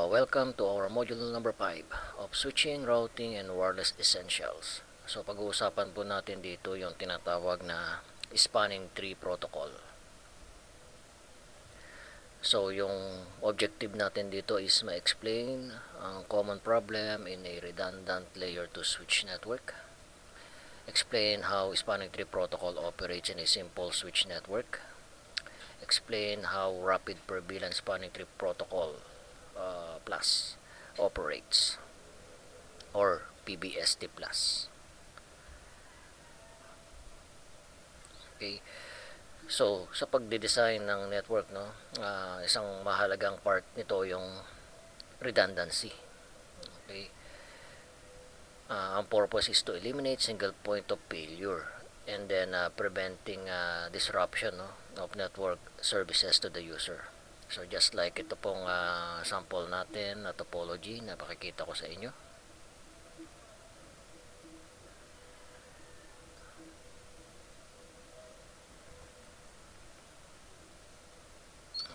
Welcome to our module number 5 of Switching, Routing, and Wireless Essentials. So pag-uusapan po natin dito yung tinatawag na Spanning Tree Protocol. So yung objective natin dito is ma-explain ang common problem in a redundant layer 2 switch network. Explain how Spanning Tree Protocol operates in a simple switch network. Explain how Rapid Per VLAN Spanning Tree Protocol Plus operates, or PBST Plus. Okay. So, sa pagde-design ng network, isang mahalagang part nito yung redundancy. Okay. Ang purpose is to eliminate single point of failure and then preventing disruption of network services to the user. So just like ito pong sample natin na topology na pakikita ko sa inyo.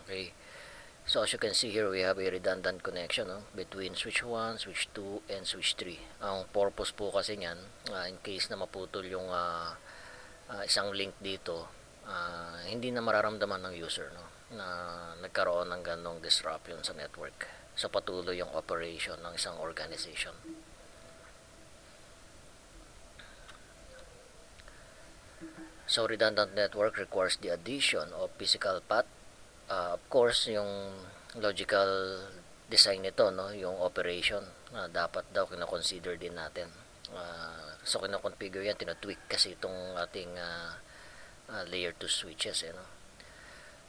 Okay. So as you can see here, we have a redundant connection between switch 1, switch 2, and switch 3. Ang purpose po kasi niyan, in case na maputol yung isang link dito, hindi na mararamdaman ng user na nagkaroon ng ganong disruption sa network sa patuloy yung operation ng isang organization. So redundant network requires the addition of physical path. Of course, yung logical design nito, yung operation, dapat daw kina-consider din natin. So kina-configure yan, tinatweak kasi itong ating layer 2 switches.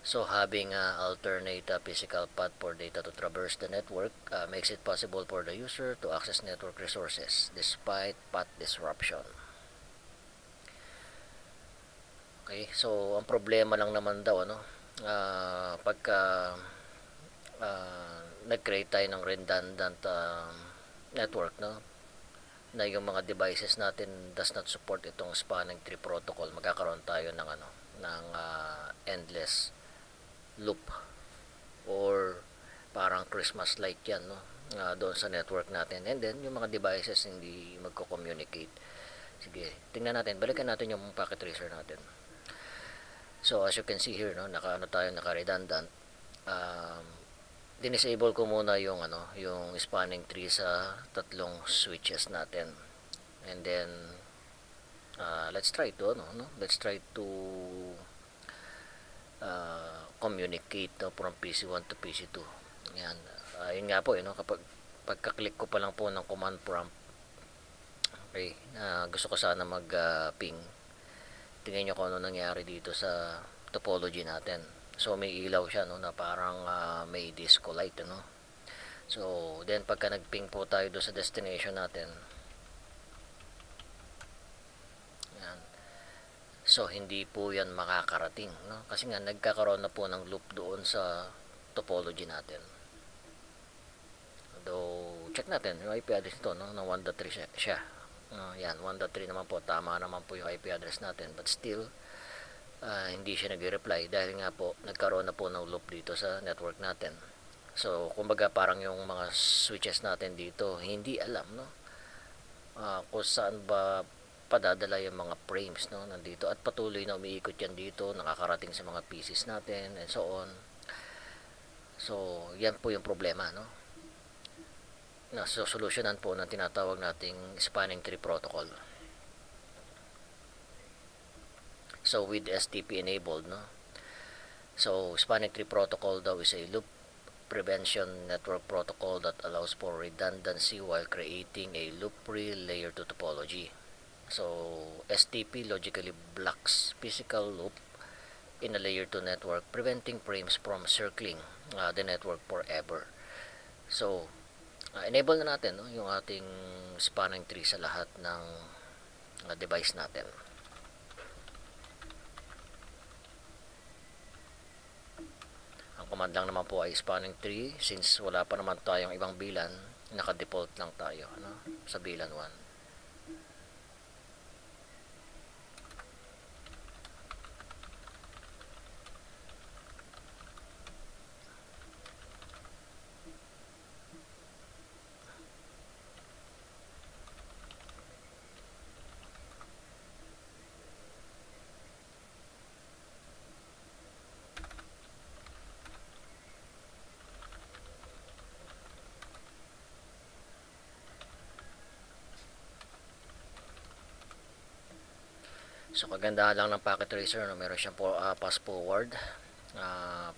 So having alternate physical path for data to traverse the network makes it possible for the user to access network resources despite path disruption. Okay, so ang problema lang naman daw pagka nag-create tayo ng redundant network na yung mga devices natin does not support itong spanning tree protocol, magkakaroon tayo ng endless loop or parang Christmas light yan doon sa network natin, and then yung mga devices hindi magko-communicate. Sige, tingnan natin, balikan natin yung packet tracer natin. So as you can see here, naka-redundant. Dinisable ko muna yung spanning tree sa tatlong switches natin. And then let's try to let's try to communicate from PC1 to PC2. Yan. Yun nga po, kapag pagka-click ko pa lang po ng command prompt, okay, gusto ko sana mag-ping. Tingnan nyo kung ano nangyari dito sa topology natin. So may ilaw siya na parang may disco light So then pagka nag-ping po tayo doon sa destination natin, yan. So hindi po yan makakarating kasi nga nagkakaroon na po ng loop doon sa topology natin. Though check natin yung IP address nito na 1.3 siya. Yan, 1.3 naman po, tama naman po yung IP address natin, but still hindi siya nag-reply dahil nga po nagkaroon na po ng loop dito sa network natin. So kumbaga parang yung mga switches natin dito hindi alam kung saan ba padadala yung mga frames nandito, at patuloy na umiikot yan dito, nakakarating sa mga pieces natin and so on. So yan po yung problema na solusyonan po ng tinatawag nating spanning tree protocol. So with STP enabled, so spanning tree protocol daw is a loop prevention network protocol that allows for redundancy while creating a loop-free layer 2 topology. So STP logically blocks physical loop in a layer 2 network, preventing frames from circling the network forever. So enable na natin yung ating spanning tree sa lahat ng device natin. Command lang naman po ay spanning tree, since wala pa naman tayong ibang VLAN, naka-default lang tayo sa VLAN 1. So kagandahan lang ng packet tracer, no, meron siyang pass forward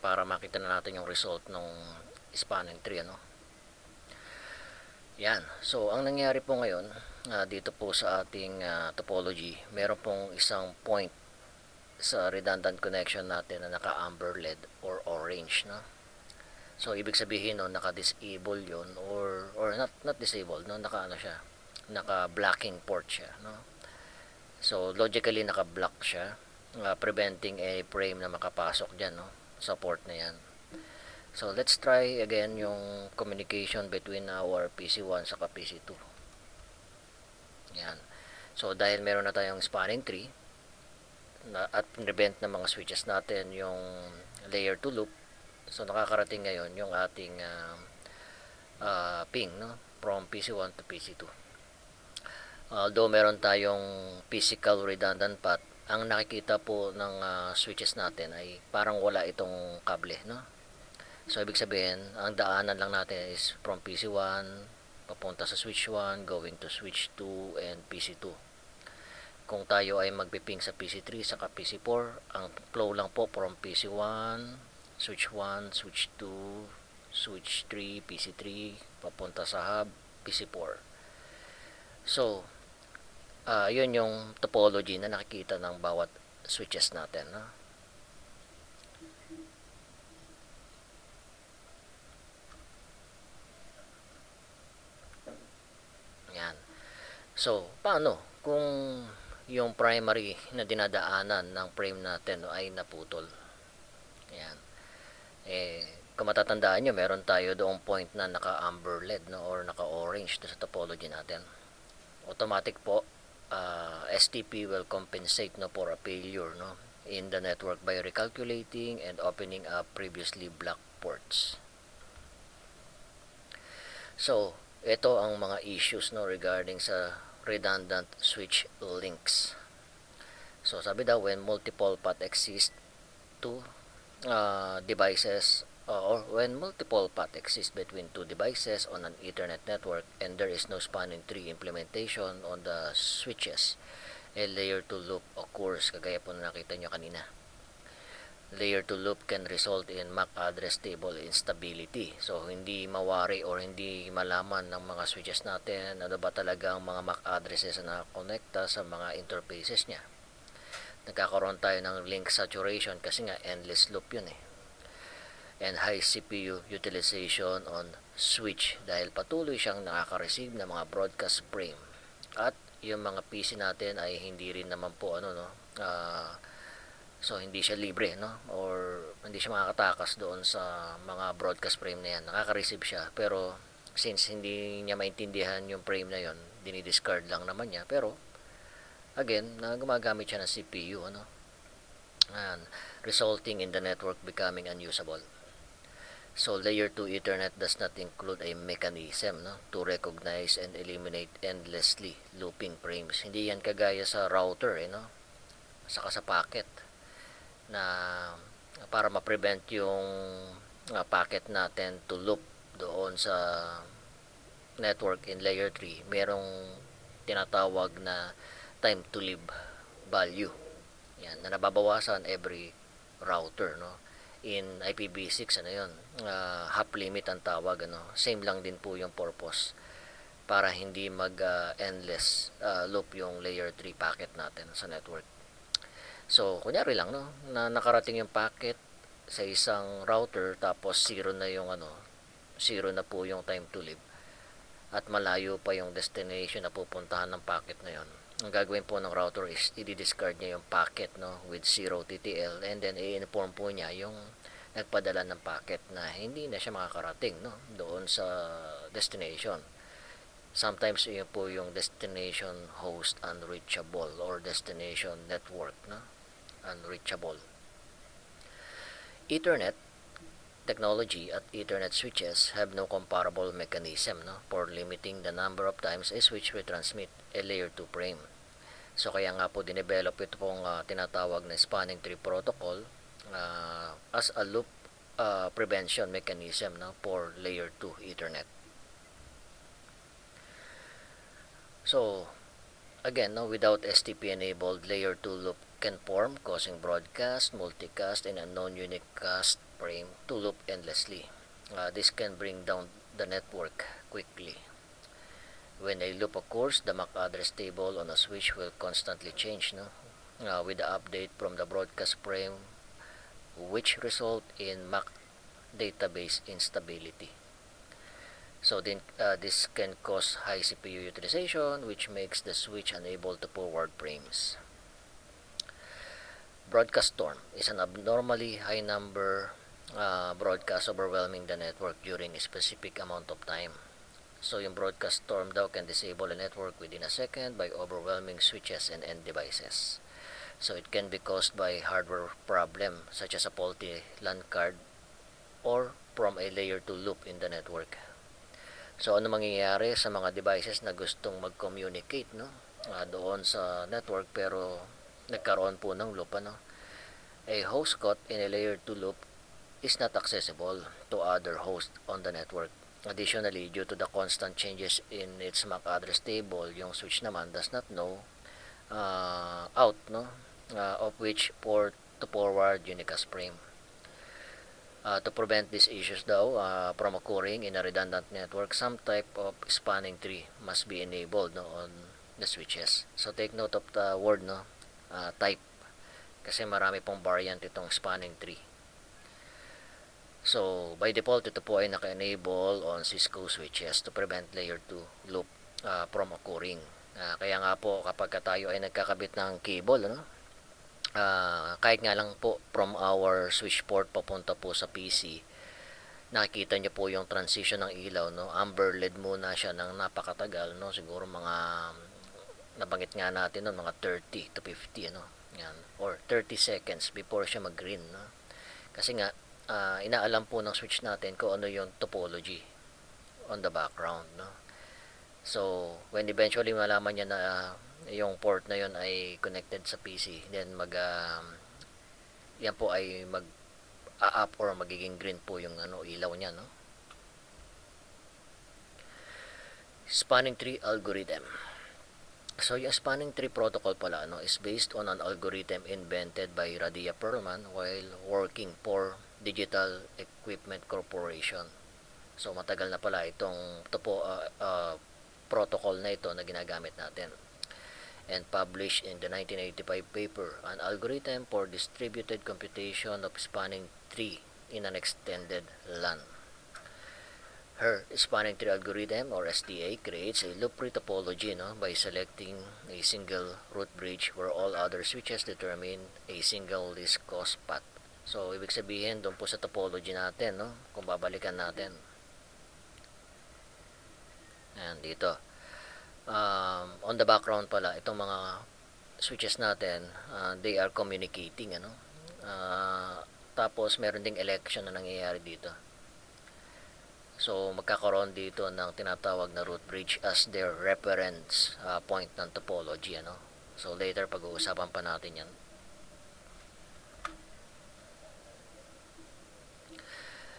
para makita na natin yung result ng spanning tree, ano. Yan. So ang nangyari po ngayon dito po sa ating topology, meron pong isang point sa redundant connection natin na naka-amber LED or orange, no. So ibig sabihin, no, naka-disable 'yon, or not disabled, no, naka ano siya, naka-blocking port siya, no. So logically naka-block siya, preventing any frame na makapasok diyan, no, sa port na 'yan. So let's try again yung communication between our PC1 sa PC2. Yan. So dahil meron na tayong spanning tree at prevent ng mga switches natin yung layer 2 loop, so nakakarating ngayon yung ating ping, no, from PC1 to PC2. Although meron tayong physical redundant path, ang nakikita po ng switches natin ay parang wala itong kable, no. So ibig sabihin, ang daanan lang natin is from PC1 papunta sa switch 1 going to switch 2 and PC2. Kung tayo ay magpiping sa PC3 saka PC4, ang flow lang po from PC1, switch 1, switch 2, switch 3, PC3 papunta sa hub PC4. So yun yung topology na nakikita ng bawat switches natin, no? Yan. So paano kung yung primary na dinadaanan ng frame natin, no, ay naputol? Yan. Kung matatandaan nyo, meron tayo doong point na naka-amber LED, no, or naka-orange sa topology natin. Automatic po, STP will compensate, no, for a failure, no, in the network by recalculating and opening up previously blocked ports. So ito ang mga issues, no, regarding sa redundant switch links. So sabi daw, when multiple path exist to devices, or when multiple path exist between two devices on an Ethernet network and there is no spanning tree implementation on the switches, a layer 2 loop occurs, kagaya po na nakita nyo kanina. Layer 2 loop can result in MAC address table instability. So hindi mawari or hindi malaman ng mga switches natin ano ba talaga ang mga MAC addresses na konekta sa mga interfaces niya. Nagkakaroon tayo ng link saturation kasi nga endless loop yun and high CPU utilization on switch dahil patuloy siyang nakaka-receive ng mga broadcast frame. At yung mga PC natin ay hindi rin naman po so hindi siya libre, no, or hindi siya makakatakas doon sa mga broadcast frame na yan. Nakaka-receive siya, pero since hindi niya maintindihan yung frame na yon, dinidiscard lang naman niya. Pero again, gumagamit siya ng CPU, ano, and resulting in the network becoming unusable. So layer 2 Ethernet does not include a mechanism, no, to recognize and eliminate endlessly looping frames. Hindi yan kagaya sa router, no, saka sa packet na para ma-prevent yung packet natin to loop doon sa network in layer 3, merong tinatawag na time to live value. Yan, na nababawasan every router, no. In IPv6, ano yun, half limit ang tawag, ano. Same lang din po yung purpose para hindi mag-endless loop yung layer 3 packet natin sa network. So, kunyari lang, no, na nakarating yung packet sa isang router tapos zero na po yung time to live at malayo pa yung destination na pupuntahan ng packet na yon. Ang gagawin po ng router is i-discard niya yung packet, no, with 0 TTL, and then i-inform po niya yung nagpadala ng packet na hindi na siya makakarating, no, doon sa destination. Sometimes yun po yung destination host unreachable or destination network, no, unreachable. Ethernet technology at Ethernet switches have no comparable mechanism, no, for limiting the number of times a switch will transmit a layer 2 frame. So kaya nga po dinevelop ito pong tinatawag na spanning tree protocol as a loop prevention mechanism, no, for layer 2 Ethernet. So Again, no, without STP enabled, layer 2 loop can form, causing broadcast, multicast, and unknown unique cast frame to loop endlessly. This can bring down the network quickly. When a loop occurs, the MAC address table on a switch will constantly change, no? With the update from the broadcast frame, which result in MAC database instability. So then, this can cause high CPU utilization, which makes the switch unable to forward frames. Broadcast storm is an abnormally high number broadcast overwhelming the network during a specific amount of time. So yung broadcast storm daw can disable a network within a second by overwhelming switches and end devices. So it can be caused by hardware problem such as a faulty LAN card or from a layer 2 loop in the network. So ano mangyayari sa mga devices na gustong mag-communicate, no? Doon sa network pero nagkaroon po ng loop, ano? A host caught in a layer 2 loop is not accessible to other hosts on the network. Additionally, due to the constant changes in its MAC address table, yung switch naman does not know out, no? Of which port to forward unicast frame. To prevent these issues daw from occurring in a redundant network, some type of spanning tree must be enabled, no, on the switches. So take note of the word, no, type, kasi marami pong variant itong spanning tree. So by default, ito po ay naka-enable on Cisco switches to prevent layer 2 loop from occurring. Kaya nga po kapag tayo ay nagkakabit ng cable, ano, kahit nga lang po from our switch port papunta po sa PC, nakikita nyo po yung transition ng ilaw, no? Amber LED muna siya ng napakatagal, no? Siguro mga nabanggit nga natin, no? Mga 30 to 50, ano? Yan. Or 30 seconds before siya mag-green, no? Kasi nga inaalam po ng switch natin kung ano yung topology on the background, no? So when eventually malaman niya na yung port na yon ay connected sa PC, then yan po ay up or magiging green po yung ilaw niya, no? Spanning tree algorithm. So yung spanning tree protocol pala, is based on an algorithm invented by Radia Perlman while working for Digital Equipment Corporation. So matagal na pala itong protocol na ito na ginagamit natin, and published in the 1985 paper, An Algorithm for Distributed Computation of Spanning Tree in an Extended LAN. Her spanning tree algorithm, or STA, creates a loop-free topology, no, by selecting a single root bridge where all other switches determine a single least cost path. So ibig sabihin doon po sa topology natin, no, kung babalikan natin, and dito on the background pala, itong mga switches natin, they are communicating, tapos meron ding election na nangyayari dito. So magkakaroon dito ng tinatawag na root bridge as their reference point ng topology, so later pag-uusapan pa natin yan.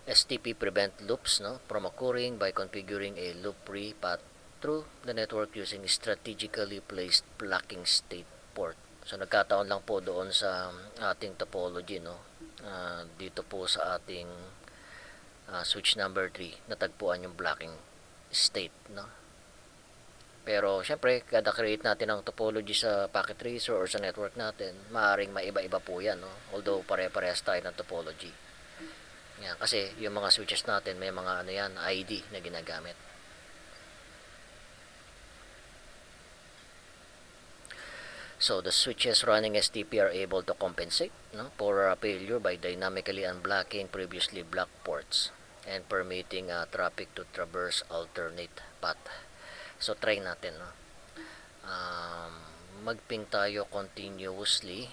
STP prevent loops, from occurring by configuring a loop-free path through the network using strategically placed blocking state port. So nagkataon lang po doon sa ating topology, dito po sa ating switch number 3 natagpuan yung blocking state, Pero syempre, kada create natin ng topology sa packet tracer or sa network natin, maaring maiba-iba po yan, although pare-parehas tayo ng topology. Yan, kasi yung mga switches natin may mga ID na ginagamit. So the switches running STP are able to compensate, for failure by dynamically unblocking previously blocked ports and permitting traffic to traverse alternate path. So try natin, mag-ping tayo continuously,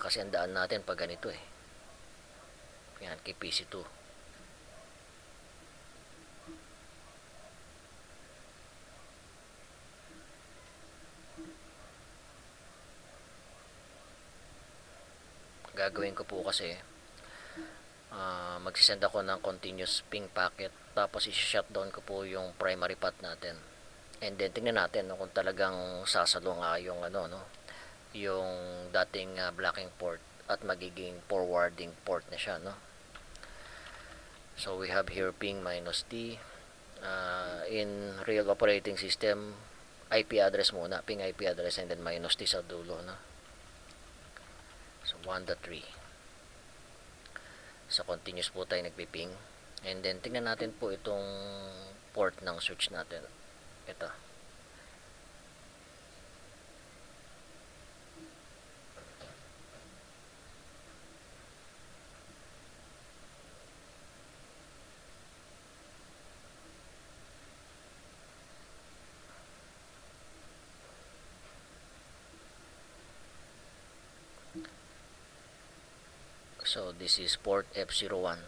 kasi ang daan natin pag ganito yan, kay PC2. Gagawin ko po kasi magsisend ako ng continuous ping packet, tapos i-shutdown ko po yung primary path natin, And then tingnan natin no, kung talagang sasalo nga yung ano no, yung dating blocking port at magiging forwarding port na siya no. So we have here ping minus t. In real operating system, IP address muna, ping IP address and then minus t sa dulo no. So 1.3. So continuous po tayo nagpiping. And then tingnan natin po itong port ng switch natin. Ito. So this is port F01.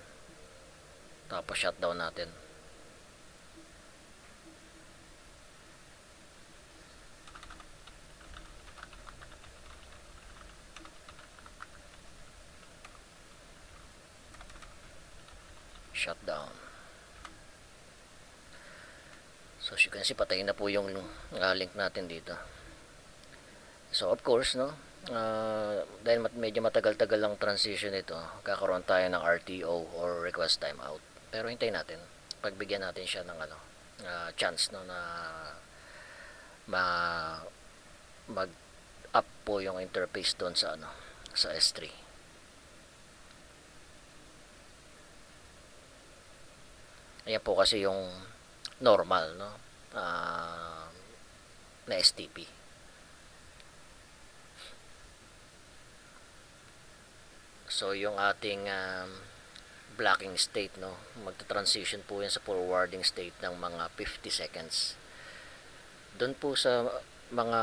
Tapos shutdown natin. Shutdown. So as you can see, patay na po yung link natin dito. So of course, no, dahil medyo matagal-tagal lang transition ito, kakaroon tayo ng RTO or request timeout. Pero hintayin natin. Pagbigyan natin siya ng ano, chance no na mag-up po yung interface doon sa ano, sa S3. Ayan po kasi yung normal no na STP. So yung ating blocking state no, magta-transition po yan sa forwarding state ng mga 50 seconds. Doon po sa mga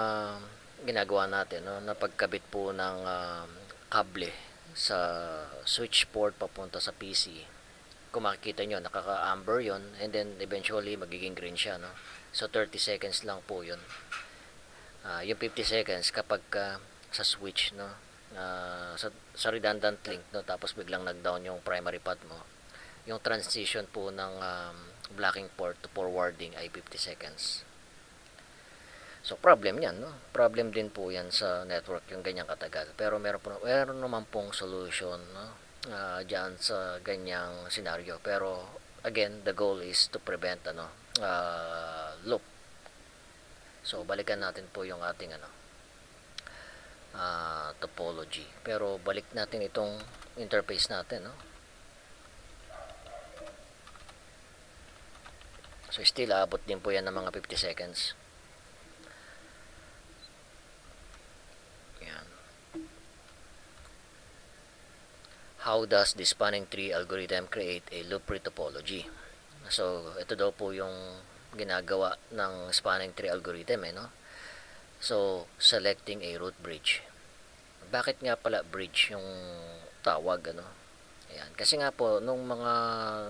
ginagawa natin no, na pagkabit po ng kable sa switch port papunta sa PC. Kung makikita nyo, nakaka-amber yon and then eventually magiging green siya no. So 30 seconds lang po yun. Yung 50 seconds kapag sa switch no, sa redundant link no, tapos biglang nag-down yung primary path mo, yung transition po ng blocking port to forwarding ay 50 seconds. So problem yan no, problem din po yan sa network yung ganyang katagal, pero meron naman pong solution no, dyan sa ganyang scenario. Pero again, the goal is to prevent ano, loop. So balikan natin po yung ating ano, topology. Pero balik natin itong interface natin no. So still abot din po yan ng mga 50 seconds. How does the spanning tree algorithm create a loop-free topology? So, ito daw po yung ginagawa ng spanning tree algorithm no? So, selecting a root bridge. Bakit nga pala bridge yung tawag ano? Ayan. Kasi nga po nung mga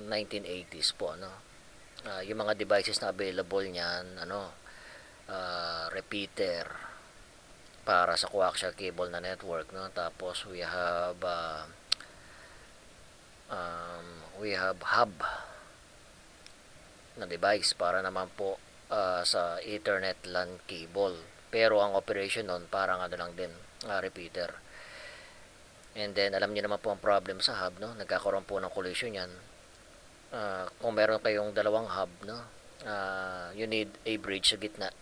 1980s po ano, yung mga devices na available niyan ano, repeater para sa coaxial cable na network no. Tapos we have hub na device para naman po sa Ethernet LAN cable. Pero ang operation nun parang ano lang din, repeater. And then alam niyo naman po ang problem sa hub no, nagkakaroon po ng collision yan. Kung meron kayong dalawang hub no, you need a bridge sa gitna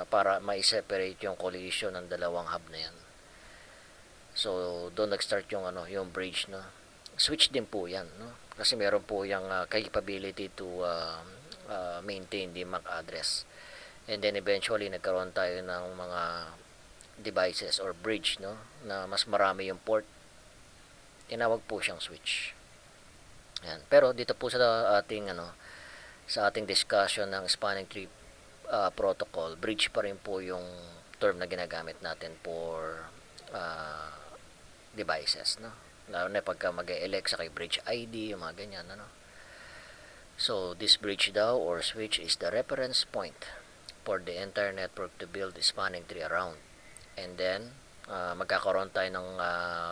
para ma-separate yung collision ng dalawang hub na yan. So doon nag-start yung ano, yung bridge no. Switch din po yan no, kasi meron po yung capability to maintain the MAC address. And then eventually nagkaroon tayo ng mga devices or bridge no, na mas marami yung port, tinawag po siyang switch. Yan. Pero dito po sa ating ano, sa ating discussion ng spanning tree protocol, bridge pa rin po yung term na ginagamit natin for devices no, lalo na pagka mag-elect sa kay bridge ID, yung mga ganyan ano. So this bridge daw or switch is the reference point for the entire network to build the spanning tree around. And then magkakaroon tayo ng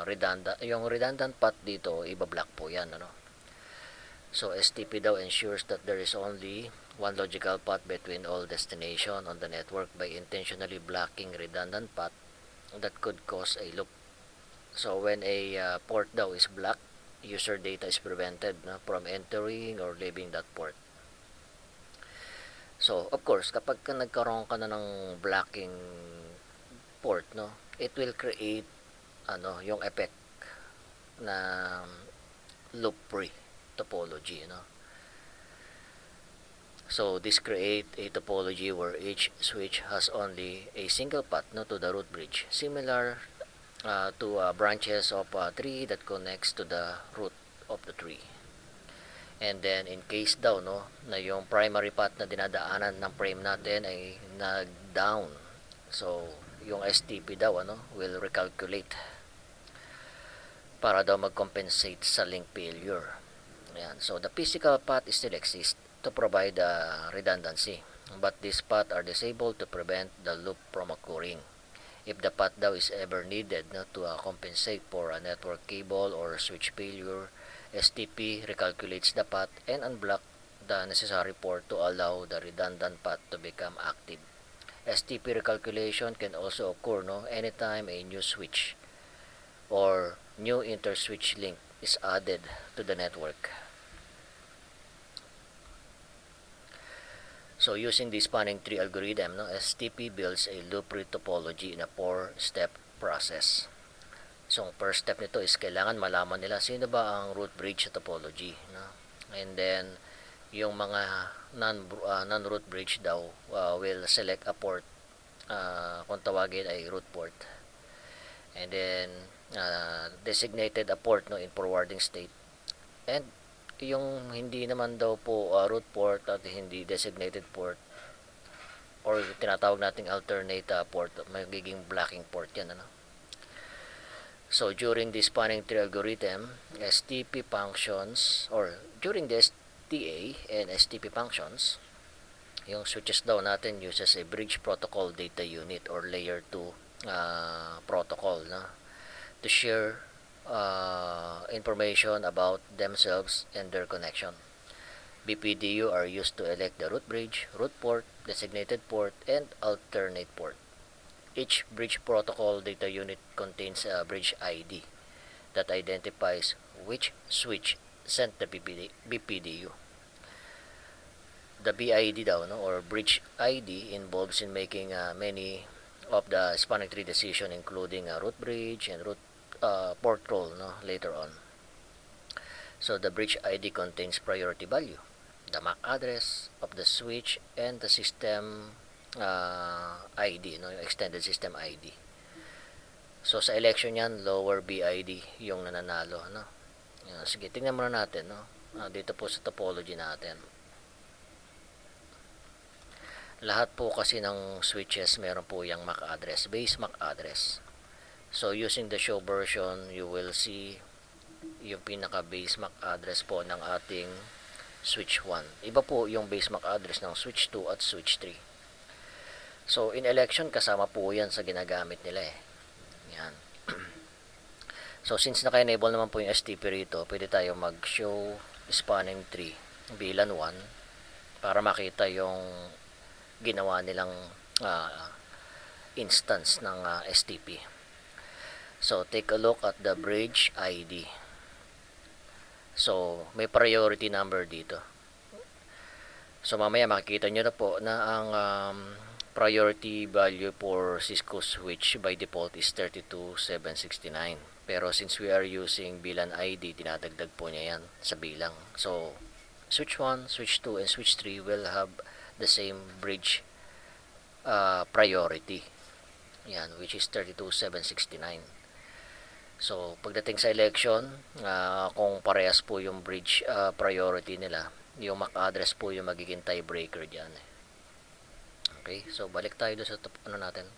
redundant, yung redundant path dito, iba-block po yan ano. So STP daw ensures that there is only one logical path between all destination on the network by intentionally blocking redundant path that could cause a loop. So when a port daw is blocked, user data is prevented from entering or leaving that port. So of course, kapag nagkaroon ka na ng blocking port, it will create yung effect na loop free topology, So this create a topology where each switch has only a single path to the root bridge, similar to branches of a tree that connects to the root of the tree. And then in case daw na yung primary path na dinadaanan ng frame natin ay nag-down, so yung STP daw will recalculate para daw mag-compensate sa link failure. Ayan. So the physical path still exists to provide redundancy, but these paths are disabled to prevent the loop from occurring. If the path daw is ever needed to compensate for a network cable or switch failure, STP recalculates the path and unblock the necessary port to allow the redundant path to become active. STP recalculation can also occur anytime a new switch or new inter-switch link is added to the network. So using the spanning tree algorithm, STP builds a loop-free topology in a 4-step process. So ang first step nito is kailangan malaman nila sino ba ang root bridge topology. And then yung mga non-root bridge daw will select a port, kung tawagin ay root port. And then designated a port in forwarding state. And yung hindi naman daw po root port at hindi designated port or tinatawag nating alternate port, magiging blocking port yan. So during the spanning tree algorithm, STP functions, or during the STA and STP functions, yung switches daw natin uses a bridge protocol data unit or layer 2 protocol to share information about themselves and their connection. BPDU are used to elect the root bridge, root port, designated port, and alternate port. Each bridge protocol data unit contains a bridge ID that identifies which switch sent the BPDU. The BID daw, or bridge ID, involves in making many of the spanning tree decision, including a root bridge and root port role later on. So the bridge ID contains priority value, the MAC address of the switch, and the system ID, extended system ID. So sa election yan, lower BID yung nananalo. Sige, tingnan muna natin dito po sa topology natin. Lahat po kasi ng switches meron po yung MAC address, base MAC address. So using the show version, you will see yung pinaka base MAC address po ng ating switch 1. Iba po yung base MAC address ng switch 2 at switch 3. So in election, kasama po yan sa ginagamit nila Yan. So since naka-enable naman po yung STP rito, pwede tayo mag-show spanning tree bilan 1 para makita yung ginawa nilang instance ng STP. So take a look at the bridge ID. So may priority number dito. So mamaya makikita nyo na po na ang priority value for Cisco switch by default is 32769. Pero since we are using bilan ID, dinadagdag po niya yan sa bilang. So switch 1, switch 2, and switch 3 will have the same bridge priority. Yan, which is 32769. So pagdating sa election, kung parehas po yung bridge priority nila, yung MAC address po yung magiging tiebreaker diyan. Okay, so balik tayo doon sa natin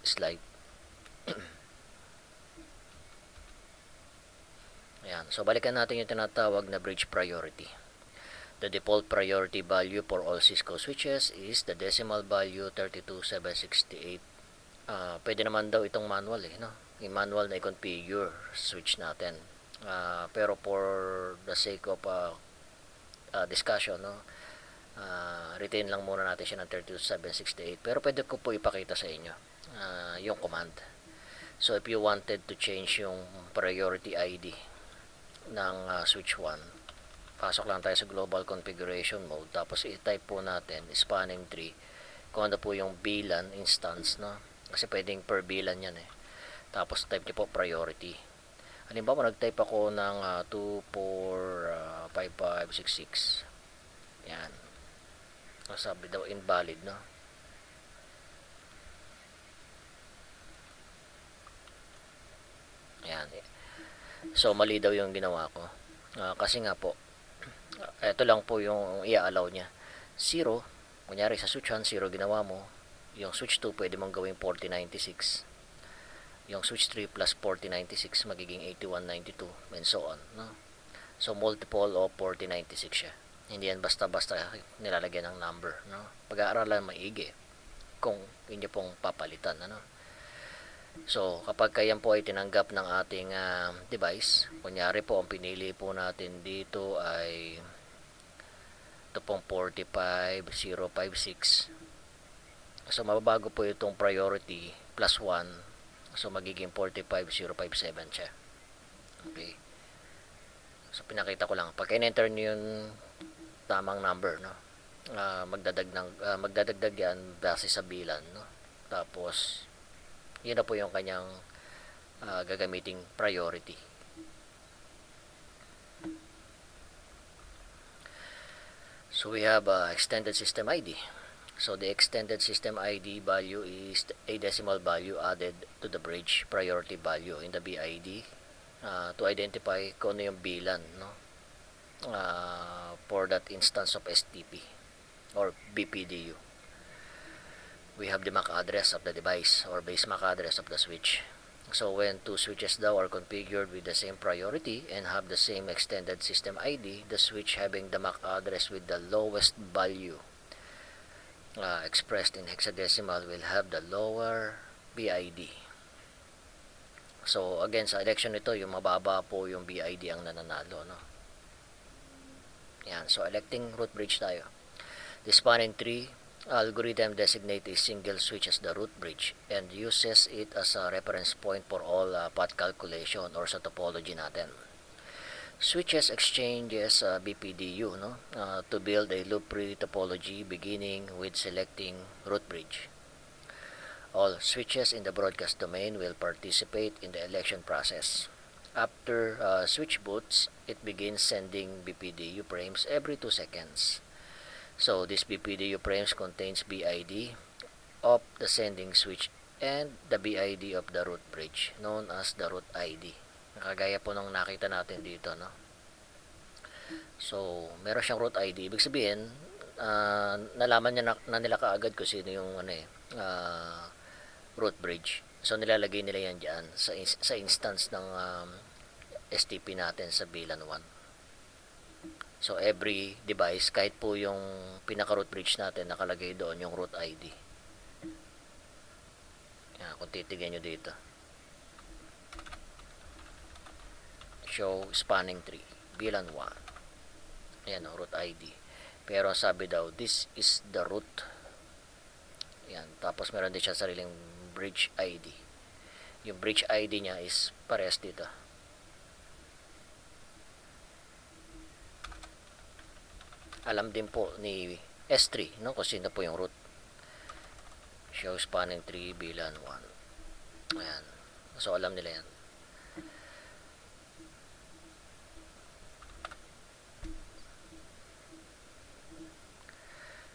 slide. Ayan, so balikan natin yung tinatawag na bridge priority. The default priority value for all Cisco switches is the decimal value 32768. Pwede naman daw itong manual yung manual na i-configure switch natin. Pero for the sake of discussion, no, retain lang muna natin siya ng 32768. Pero pwede ko po ipakita sa inyo yung command. So if you wanted to change yung priority ID ng switch 1, pasok lang tayo sa global configuration mode, tapos i-type po natin spanning tree kung ano po yung VLAN instance, no? Kasi pwedeng per VLAN yan eh. Tapos type niyo po priority. Halimbawa nag-type ako ng 245566. Yan. Sabi daw invalid, no? Yan. So mali daw yung ginawa ko. Kasi nga po, ito lang po yung i-allow niya. 0, kunyari sa switch 1, 0 ginawa mo. Yung switch 2, pwede mong gawing 4096. Yung switch 3 plus 4096, magiging 8192, and so on. No? So, multiple of 4096 siya. Hindi yan basta-basta nilalagyan ng number. No? Pag-aaralan maigi kung hindi pong papalitan. Ano? So, kapag kayan po ay tinanggap ng ating device, kunyari po, ang pinili po natin dito ay ito pong 45056. So, mababago po itong priority plus 1. So, magiging 45057 siya. Okay. So, pinakita ko lang. Pag in-enter nyo yung tamang number, no? Magdadagdag yan base sa bilan, no? Tapos, yun na po yung kanyang gagamiting priority. So, we have extended system ID. So the extended system ID value is a decimal value added to the bridge priority value in the BID to identify kung ano yung bilan, no? For that instance of STP or BPDU. We have the MAC address of the device or base MAC address of the switch. So when two switches now are configured with the same priority and have the same extended system ID, the switch having the MAC address with the lowest value expressed in hexadecimal will have the lower BID. So again, sa election nito, yung mababa po yung BID ang nananalo, no? Yan, so electing root bridge tayo. The spanning tree algorithm designates a single switch as the root bridge and uses it as a reference point for all path calculation or sa topology natin. Switches exchanges BPDU, no, to build a loop-free topology beginning with selecting root bridge. All switches in the broadcast domain will participate in the election process. After switch boots, it begins sending BPDU frames every 2 seconds. So this BPDU frames contains BID of the sending switch and the BID of the root bridge, known as the root ID. Kagaya po nung nakita natin dito, no? So, meron siyang root ID. Ibig sabihin, nalaman niya na nila kaagad kung sino yung root bridge. So, nilalagay nila yan dyan sa instance ng STP natin sa VLAN 1. So, every device, kahit po yung pinaka-root bridge natin, nakalagay doon yung root ID. Yan, kung titigyan nyo dito. Show spanning tree, VLAN 1. Ayan, root ID. Pero sabi daw, this is the root. Yan, tapos meron din siya sariling bridge ID. Yung bridge ID niya is parehas dito. Alam din po ni S3, no, kung sino po yung root. Show spanning tree VLAN 1. Ayan. So, alam nila yan.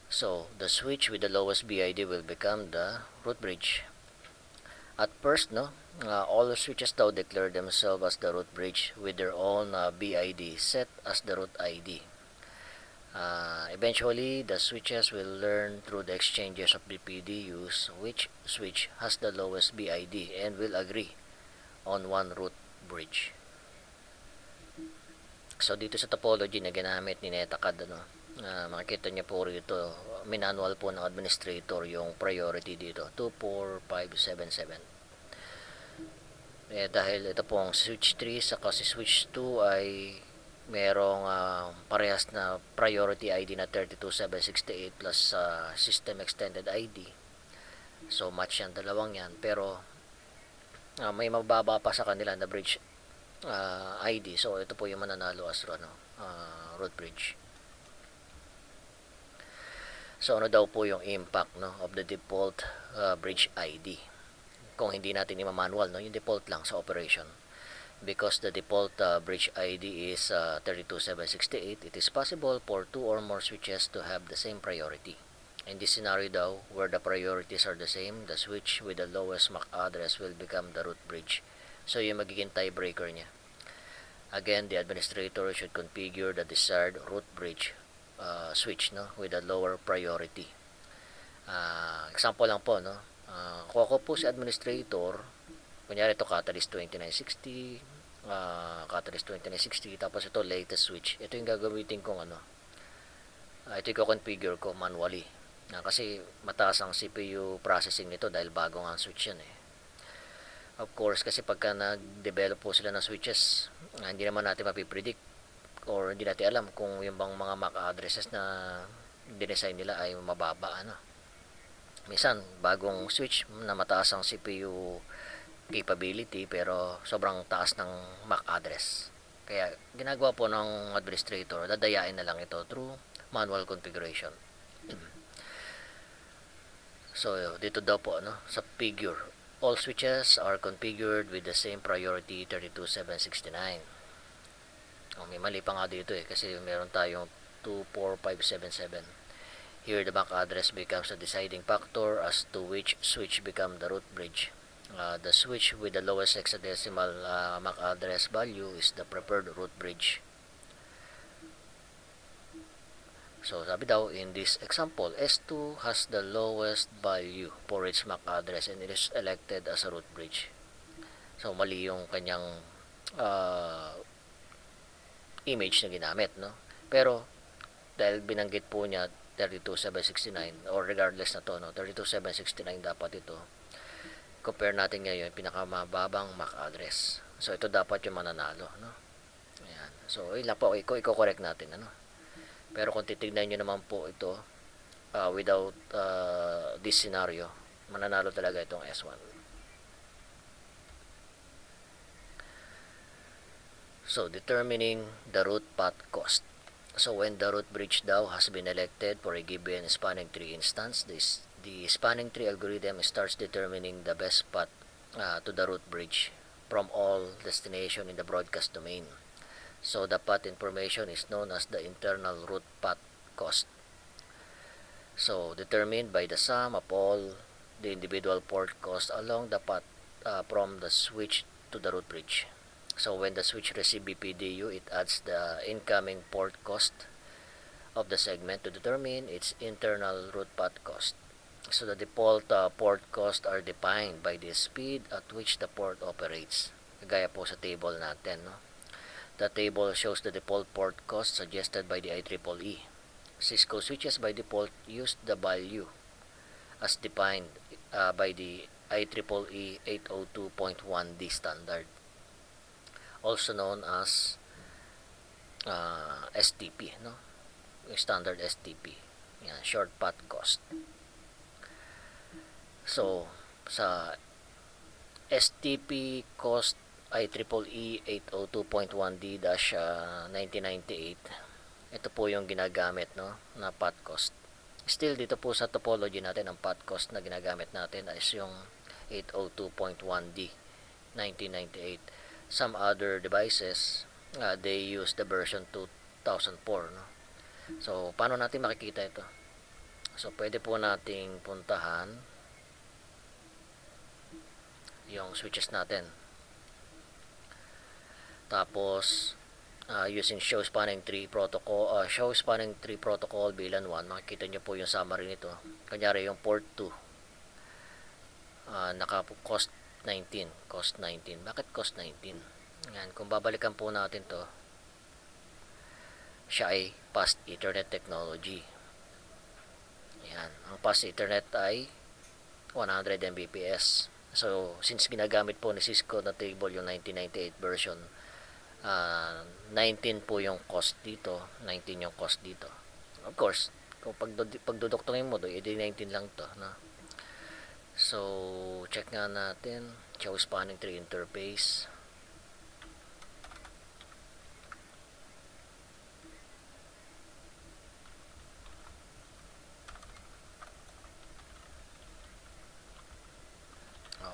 So, the switch with the lowest BID will become the root bridge. At first, no, all the switches daw declare themselves as the root bridge with their own BID set as the root ID. Eventually, the switches will learn through the exchanges of BPDUs which switch has the lowest BID and will agree on one root bridge. So, dito sa topology na ginamit ni Netacad, ano, makikita niyo po rito, manual po ng administrator yung priority dito, 24577. dahil ito pong switch 3 saka si switch 2 ay merong parehas na priority ID na 32768 plus system extended ID. So match yan, dalawang yan, pero may mababa pa sa kanila na bridge ID. So ito po yung mananalo as root bridge. So ano daw po yung impact of the default bridge ID kung hindi natin i-manual, yung default lang sa operation? Because the default bridge ID is 32768, it is possible for 2 or more switches to have the same priority. In this scenario daw, where the priorities are the same, the switch with the lowest MAC address will become the root bridge. So yung magiging tiebreaker niya. Again, the administrator should configure the desired root bridge switch with a lower priority. Example lang po, kung ako po si administrator, kunyari ito Catalyst 2960, Catalyst 2960, tapos ito latest switch. Ito yung gagamitin kong ito yung configure ko manually. Kasi mataas ang CPU processing nito dahil bago nga ang switch yan . Of course, kasi pagka nag-develop po sila ng switches, hindi naman natin mapipredict or hindi natin alam kung yung bang mga MAC addresses na dinesign nila ay mababa. Minsan, bagong switch na mataas ang CPU capability pero sobrang taas ng MAC address. Kaya ginagawa po ng administrator, dadayain na lang ito through manual configuration. So dito daw po sa figure, all switches are configured with the same priority 32769. May mali pa nga dito kasi meron tayong 24577. Here the MAC address becomes a deciding factor as to which switch become the root bridge. The switch with the lowest hexadecimal MAC address value is the preferred root bridge. So sabi daw, in this example, S2 has the lowest value for its MAC address and it is elected as a root bridge. So mali yung kanyang image na ginamit, pero dahil binanggit po niya 32769 or regardless na to, 32769 dapat ito. Compare natin ngayon pinakamababang MAC address. So ito dapat yung mananalo, Ayan. So ilan po i-correct natin, Pero kung titignan niyo naman po ito without this scenario, mananalo talaga itong S1. So determining the root path cost. So when the root bridge daw has been elected for a given spanning tree instance, the spanning tree algorithm starts determining the best path to the root bridge from all destination in the broadcast domain. So the path information is known as the internal root path cost. So determined by the sum of all the individual port costs along the path from the switch to the root bridge. So when the switch receives BPDU, it adds the incoming port cost of the segment to determine its internal root path cost. So the default port costs are defined by the speed at which the port operates. Gaya po sa table natin, The table shows the default port cost suggested by the IEEE. Cisco switches by default use the value as defined by the IEEE 802.1d standard, also known as STP, standard STP. Yan, short path cost. So sa STP cost IEEE 802.1d-1998, ito po yung ginagamit na path cost. Still dito po sa topology natin, ang path cost na ginagamit natin is yung 802.1d 1998. Some other devices they use the version 2004, So paano natin makikita ito? So pwede po nating puntahan yung switches natin. Tapos using show spanning tree protocol, VLAN 1, makikita nyo po yung summary nito. Kunyari yung port 2 naka cost 19. Bakit cost 19? Yan, kung babalikan po natin to, siya ay fast ethernet technology. Yan, ang fast ethernet ay 100 Mbps. So, since ginagamit po ni Cisco na table yung 1998 version, 19 po yung cost dito, 19 yung cost dito. Of course, kung pagduduktongin mo do, edi 19 lang to, no? So, check nga natin, show spanning tree interface.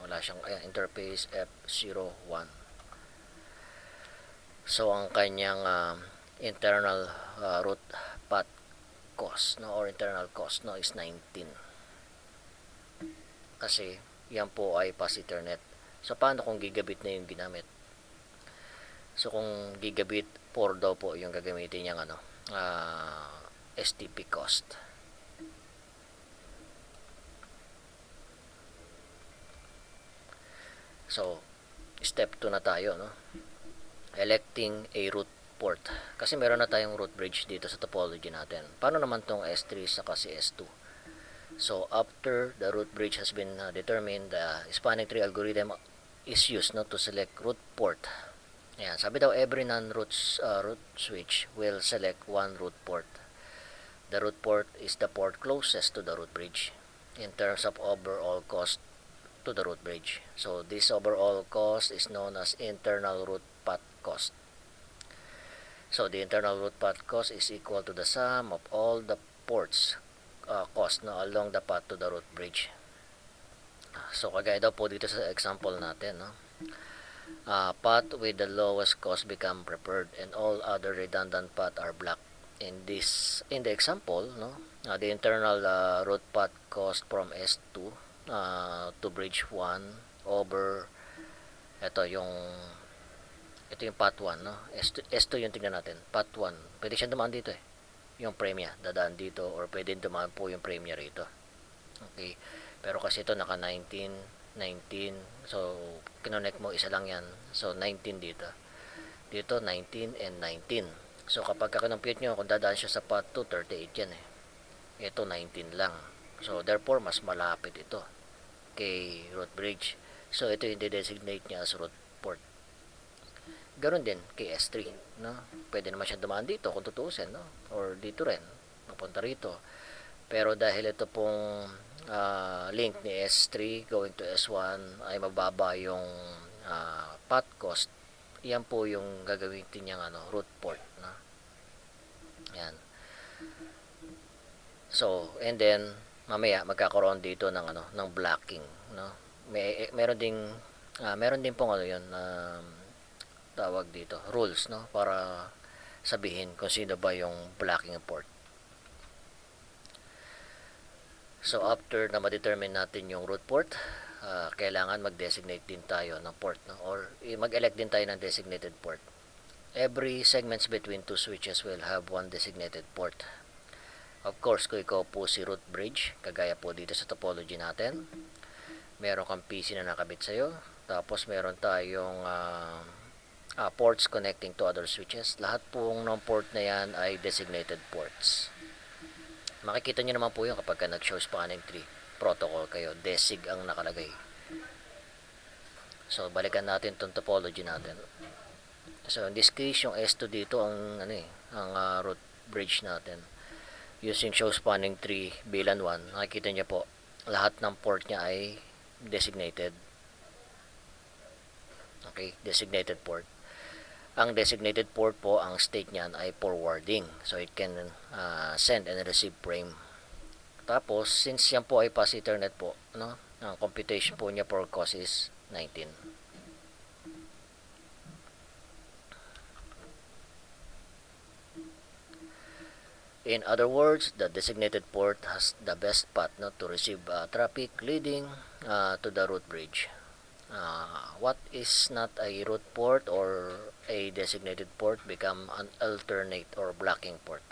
Wala siyang interface F01. So, ang kanyang internal root path cost, no, or internal cost, no, is 19. Kasi yan po ay pass Ethernet. So, paano kung gigabit na yung ginamit? So, kung gigabit 4 daw po yung gagamitin niyang STP cost. So, step 2 na tayo, no? Electing a root port. Kasi meron na tayong root bridge dito sa topology natin. Paano naman tong S3 saka si S2? So, after the root bridge has been determined, the spanning tree algorithm is used, no, to select root port. Ayan, sabi daw every non-root root switch will select one root port. The root port is the port closest to the root bridge in terms of overall cost to the root bridge. So, this overall cost is known as internal root path cost. So, the internal root path cost is equal to the sum of all the ports cost, no, along the path to the root bridge. So, kagaya daw po dito sa example natin, no? Path with the lowest cost become preferred and all other redundant path are blocked. In the example, no, the internal root path cost from S2 to bridge 1 over ito yung path 1, no? S2 yung tingnan natin. Path 1, pwede siya dumaan dito yung premia, dadaan dito, or pwede dumaan po yung premia rito. Okay. Pero kasi ito naka 19, so kinonect mo isa lang yan, so 19 dito, 19 and 19. So kapag kinompute nyo, kung dadaan siya sa path 2, 38 yan ito 19 lang, so therefore mas malapit ito kay root bridge. So ito yung designate niya as root port. Ganon din kay S3, no? Pwede naman siya dumaan dito kung tutuusin, no? Or dito rin, mapunta rito. Pero dahil ito pong link ni S3 going to S1 ay mababa yung path cost, yan po yung gagamitin niyang root port, no? Yan. So, and then mamaya magkakaroon dito ng ng blocking, no? Meron din pong yun tawag dito, rules, no, para sabihin kung sino ba yung blocking port. So after na ma-determine natin yung root port, kailangan mag-designate din tayo ng port, no, or mag-elect din tayo ng designated port. Every segments between two switches will have one designated port. Of course, kung ikaw po si root bridge, kagaya po dito sa topology natin, meron kang PC na nakabit sa'yo, tapos meron tayong ports connecting to other switches. Lahat pong ng port na yan ay designated ports. Makikita nyo naman po yun kapag nag-show spanning tree protocol kayo, desig ang nakalagay. So balikan natin itong topology natin. So in this case, yung S2 dito ang root bridge natin using show spanning tree VLAN 1. Nakikita nyo po lahat ng port niya ay designated. Okay, designated port. Ang designated port po, ang state niyan ay forwarding. So, it can send and receive frame. Tapos, since yan po ay pass Ethernet po, no? Ang computation po niya for cost is 19. In other words, the designated port has the best path, no, to receive traffic leading to the root bridge. What is not a root port or a designated port become an alternate or blocking port.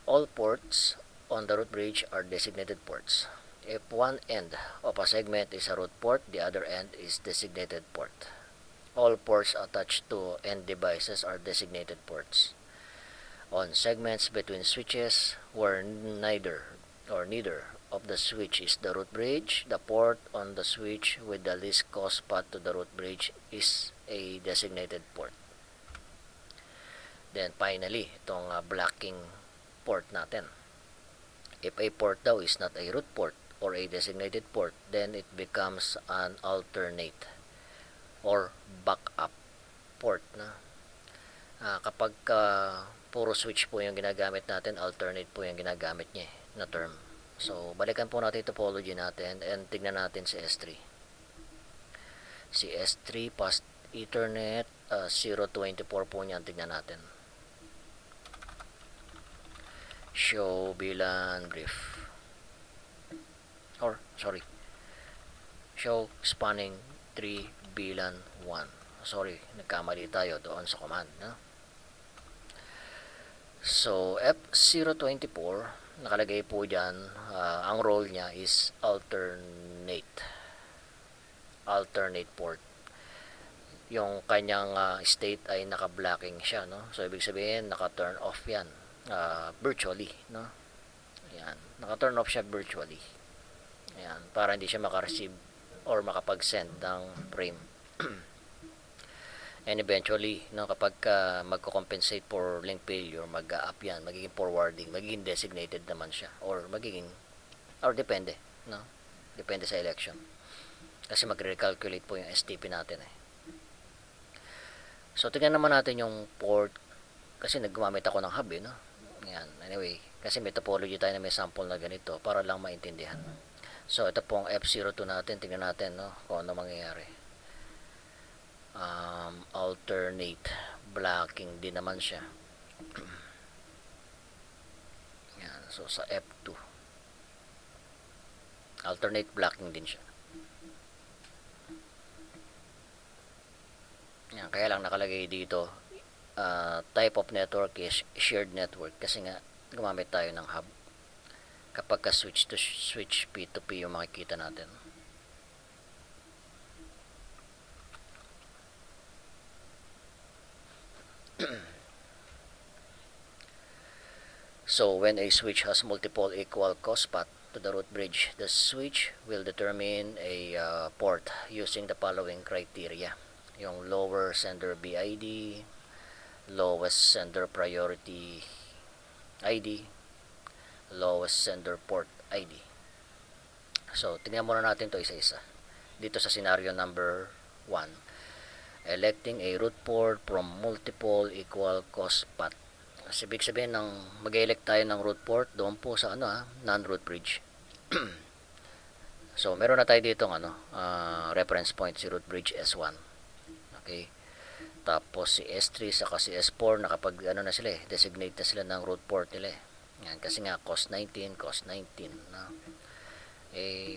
All ports on the root bridge are designated ports. If one end of a segment is a root port, the other end is designated port. All ports attached to end devices are designated ports. On segments between switches where neither of the switch is the root bridge. The port on the switch with the least cost path to the root bridge is a designated port. Then finally, itong blocking port natin. If a port daw is not a root port or a designated port, then it becomes an alternate or backup port na. Kapag puro switch po yung ginagamit natin, alternate po yung ginagamit niya na term. So, balikan po natin yung topology natin and tignan natin si S3. Si S3 past Ethernet 024 po niyan, tignan natin. Show VLAN brief. Or, sorry. Show spanning 3 VLAN 1. Sorry, nagkamali tayo doon sa command. No? So, F024, nakalagay po dyan, ang role niya is alternate port. Yung kanyang state ay naka-blocking siya, no? So, ibig sabihin, naka-turn off yan. Virtually, no? Ayan. Naka-turn off siya virtually. Ayan. Para hindi siya maka-receive or makapag-send ng frame. And eventually, no, kapag magko-compensate for link failure, mag-up yan, magiging forwarding, magiging designated naman siya, or depende, no? Depende sa election. Kasi magre-recalculate po yung STP natin eh. So, tingnan naman natin yung port, kasi naggumamit ako ng hub, no? Yan. Anyway, kasi may topology tayo na may sample na ganito para lang maintindihan. So, ito pong F02 natin, tingnan natin, no, kung ano mangyayari. Alternate blocking din naman siya. Yan. So, sa F2 alternate blocking din siya. Yan. Kaya lang nakalagay dito type of network is shared network kasi nga gumamit tayo ng hub kapag ka switch to switch P2P yung makikita natin. So, when a switch has multiple equal cost path to the root bridge, the switch will determine a port using the following criteria. Yung lower sender BID, lowest sender priority ID, lowest sender port ID. So, tingnan muna natin to isa-isa. Dito sa scenario number 1. Electing a root port from multiple equal cost path. Kasi ibig sabihin ng mag-elect tayo ng root port doon po sa non-root bridge. So, meron na tayo dito reference point si root bridge S1. Okay? Tapos si S3 saka si S4 nakapag na sila designate na sila ng root port nila eh. Yan, kasi nga cost 19 na.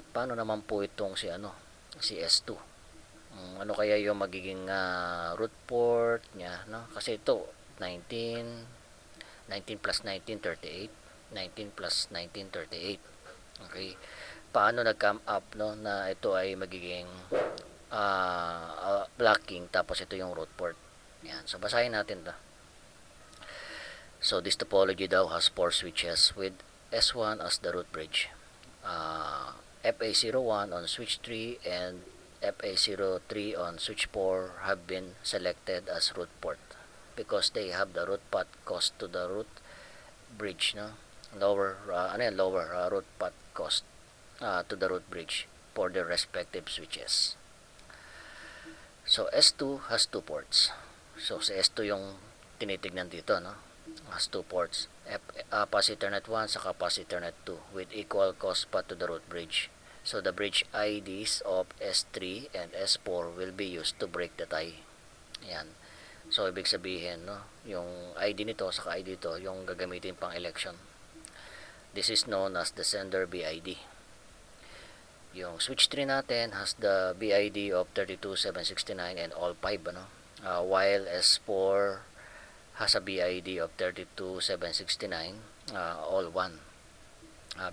Paano naman po itong si S2? Ano kaya yung magiging root port niya, no? Kasi ito 19 plus 19, 38. 19 plus 19, 38. Okay. Paano nag-come up, no, na ito ay magiging blocking tapos ito yung root port. Yan. So, basahin natin to. So, this topology daw has 4 switches with S1 as the root bridge. FA01 on switch 3 and FA03 on switch 4 have been selected as root port because they have the root path cost to the root bridge, no? Lower root path cost to the root bridge for their respective switches. So, S2 has 2 ports. So, sa S2 yung tinitignan dito, no? Has 2 ports. Pass Ethernet 1 sa Pass Ethernet 2 with equal cost path to the root bridge. So, the bridge IDs of S3 and S4 will be used to break the tie. Yan. So, ibig sabihin, no, yung ID nito saka ID ito, yung gagamitin pang election. This is known as the sender BID. Yung switch 3 natin has the BID of 32769 and all 5, while S4 has a BID of 32769 all 1.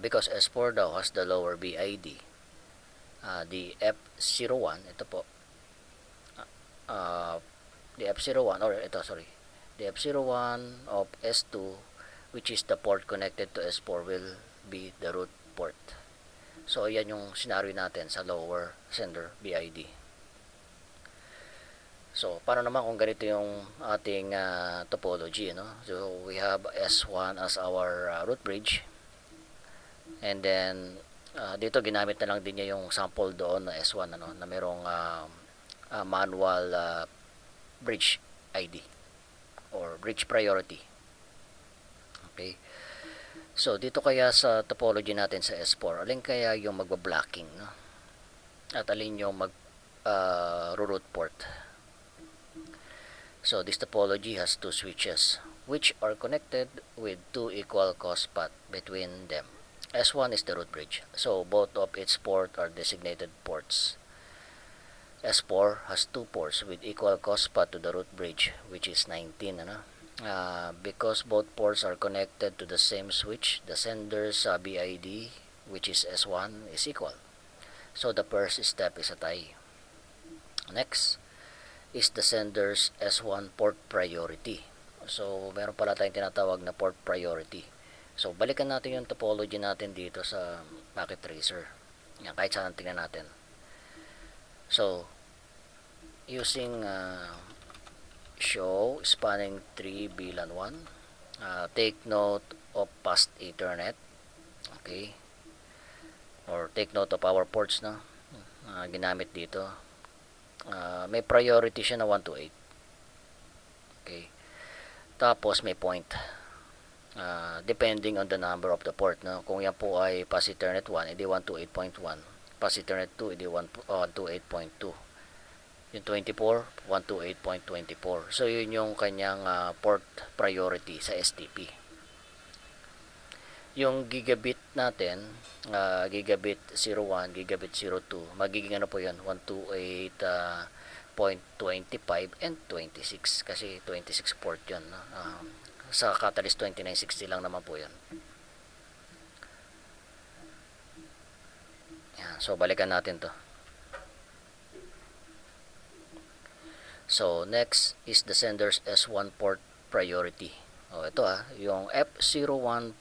Because S4 daw has the lower BID. The F01, ito po, the F01 of S2, which is the port connected to S4, will be the root port. So yan yung scenario natin sa lower sender BID. So paano naman kung ganito yung ating topology, no? So we have S1 as our root bridge, and then dito ginamit na lang din niya yung sample doon na S1, ano, na merong manual bridge ID or bridge priority. Okay. So dito kaya sa topology natin sa S4, alin kaya yung magba-blocking, no? At alin yung mag root port. So this topology has two switches which are connected with two equal cost path between them. S1 is the root bridge, so both of its ports are designated ports. S4 has two ports with equal cost path to the root bridge, which is 19, ano? Because both ports are connected to the same switch, the sender's BID, which is S1, is equal. So the first step is a tie. Next is the sender's S1 port priority. So meron pala tayong tinatawag na port priority. So balikan natin yung topology natin dito sa packet tracer. Yan, kahit saan tingnan natin. So using show spanning tree VLAN 1, take note of past Ethernet. Okay, or take note of our ports, no, ginamit dito. May priority siya na 128. Okay, tapos may point, depending on the number of the port, no? Kung yan po ay pass Ethernet 1, edi 128.1, pass Ethernet 2, edi 128.2, yung 24, 128.24. So yun yung kanyang port priority sa STP. Yung gigabit natin, gigabit 01, gigabit 02, magiging ano po yun, 128.25 and 26, kasi 26 port yun, no? Sa Catalyst 2960 lang naman po yun. Yan, so balikan natin to. So next is the sender's S1 port priority. Ito yung F01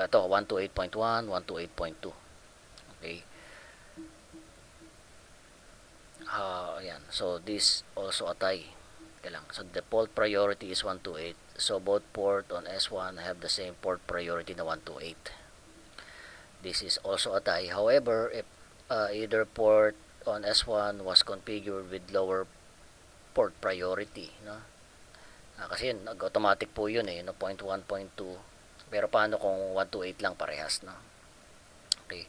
ito 128.1, 128.2. Okay. Ayan. So this also a tie. Lang. So default priority is 128. So both port on S1 have the same port priority na 128. This is also a tie. However, if either port on S1 was configured with lower port priority, no? Kasi yun, automatic po yun no? 0.1, 0.2. Pero paano kung 128 lang parehas, no? Okay.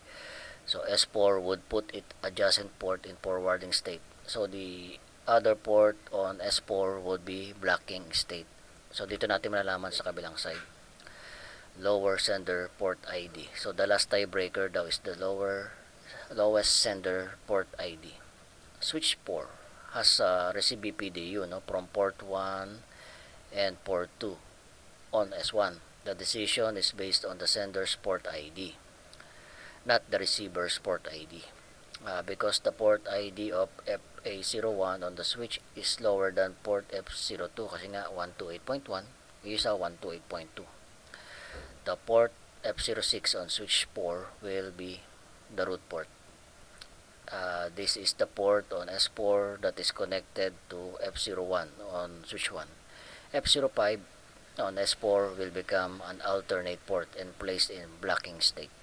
So S4 would put it adjacent port in forwarding state. So the other port on S4 would be blocking state. So dito natin malalaman sa kabilang side. Lower sender port ID. So the last tiebreaker daw is the lowest sender port ID. Switch 4 has received BPDU, no, from port 1 and port 2 on S1. The decision is based on the sender's port ID, not the receiver's port ID. Because the port ID of FA01 on the switch is lower than port F02 kasi nga 128.1, isa 128.2. The port F06 on switch 4 will be the root port. This is the port on S4 that is connected to F01 on switch 1. F05 on S4 will become an alternate port and placed in blocking state.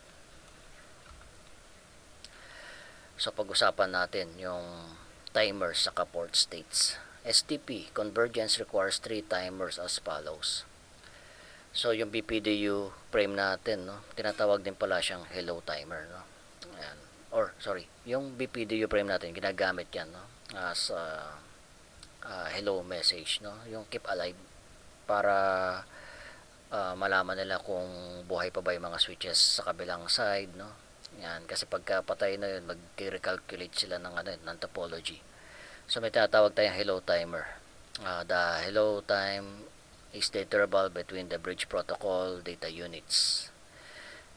So pag-usapan natin yung timers sa port states. STP convergence requires 3 timers as follows. So yung BPDU frame natin, no, tinatawag din pala siyang hello timer, no. Ayan. Or sorry, yung BPDU frame natin ginagamit yan, no, as hello message, no, yung keep alive, para malaman nila kung buhay pa ba yung mga switches sa kabilang side, no. Yan, kasi pagka patay na yun, mag-recalculate sila ng topology. So may tinatawag tayong hello timer. The hello time is the interval between the bridge protocol data units.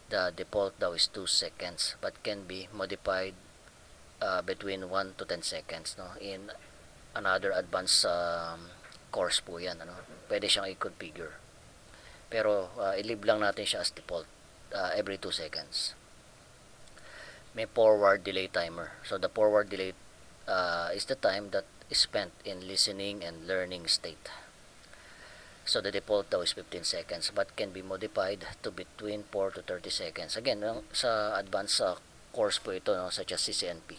The default daw is 2 seconds but can be modified between 1 to 10 seconds, no. In another advanced course po yan, ano. Pwede siyang i-configure. Pero i-leave lang natin siya as default. every 2 seconds. May forward delay timer. So the forward delay is the time that is spent in listening and learning state. So the default daw is 15 seconds but can be modified to between 4 to 30 seconds. Again, sa advanced course po ito, no, such as CCNP.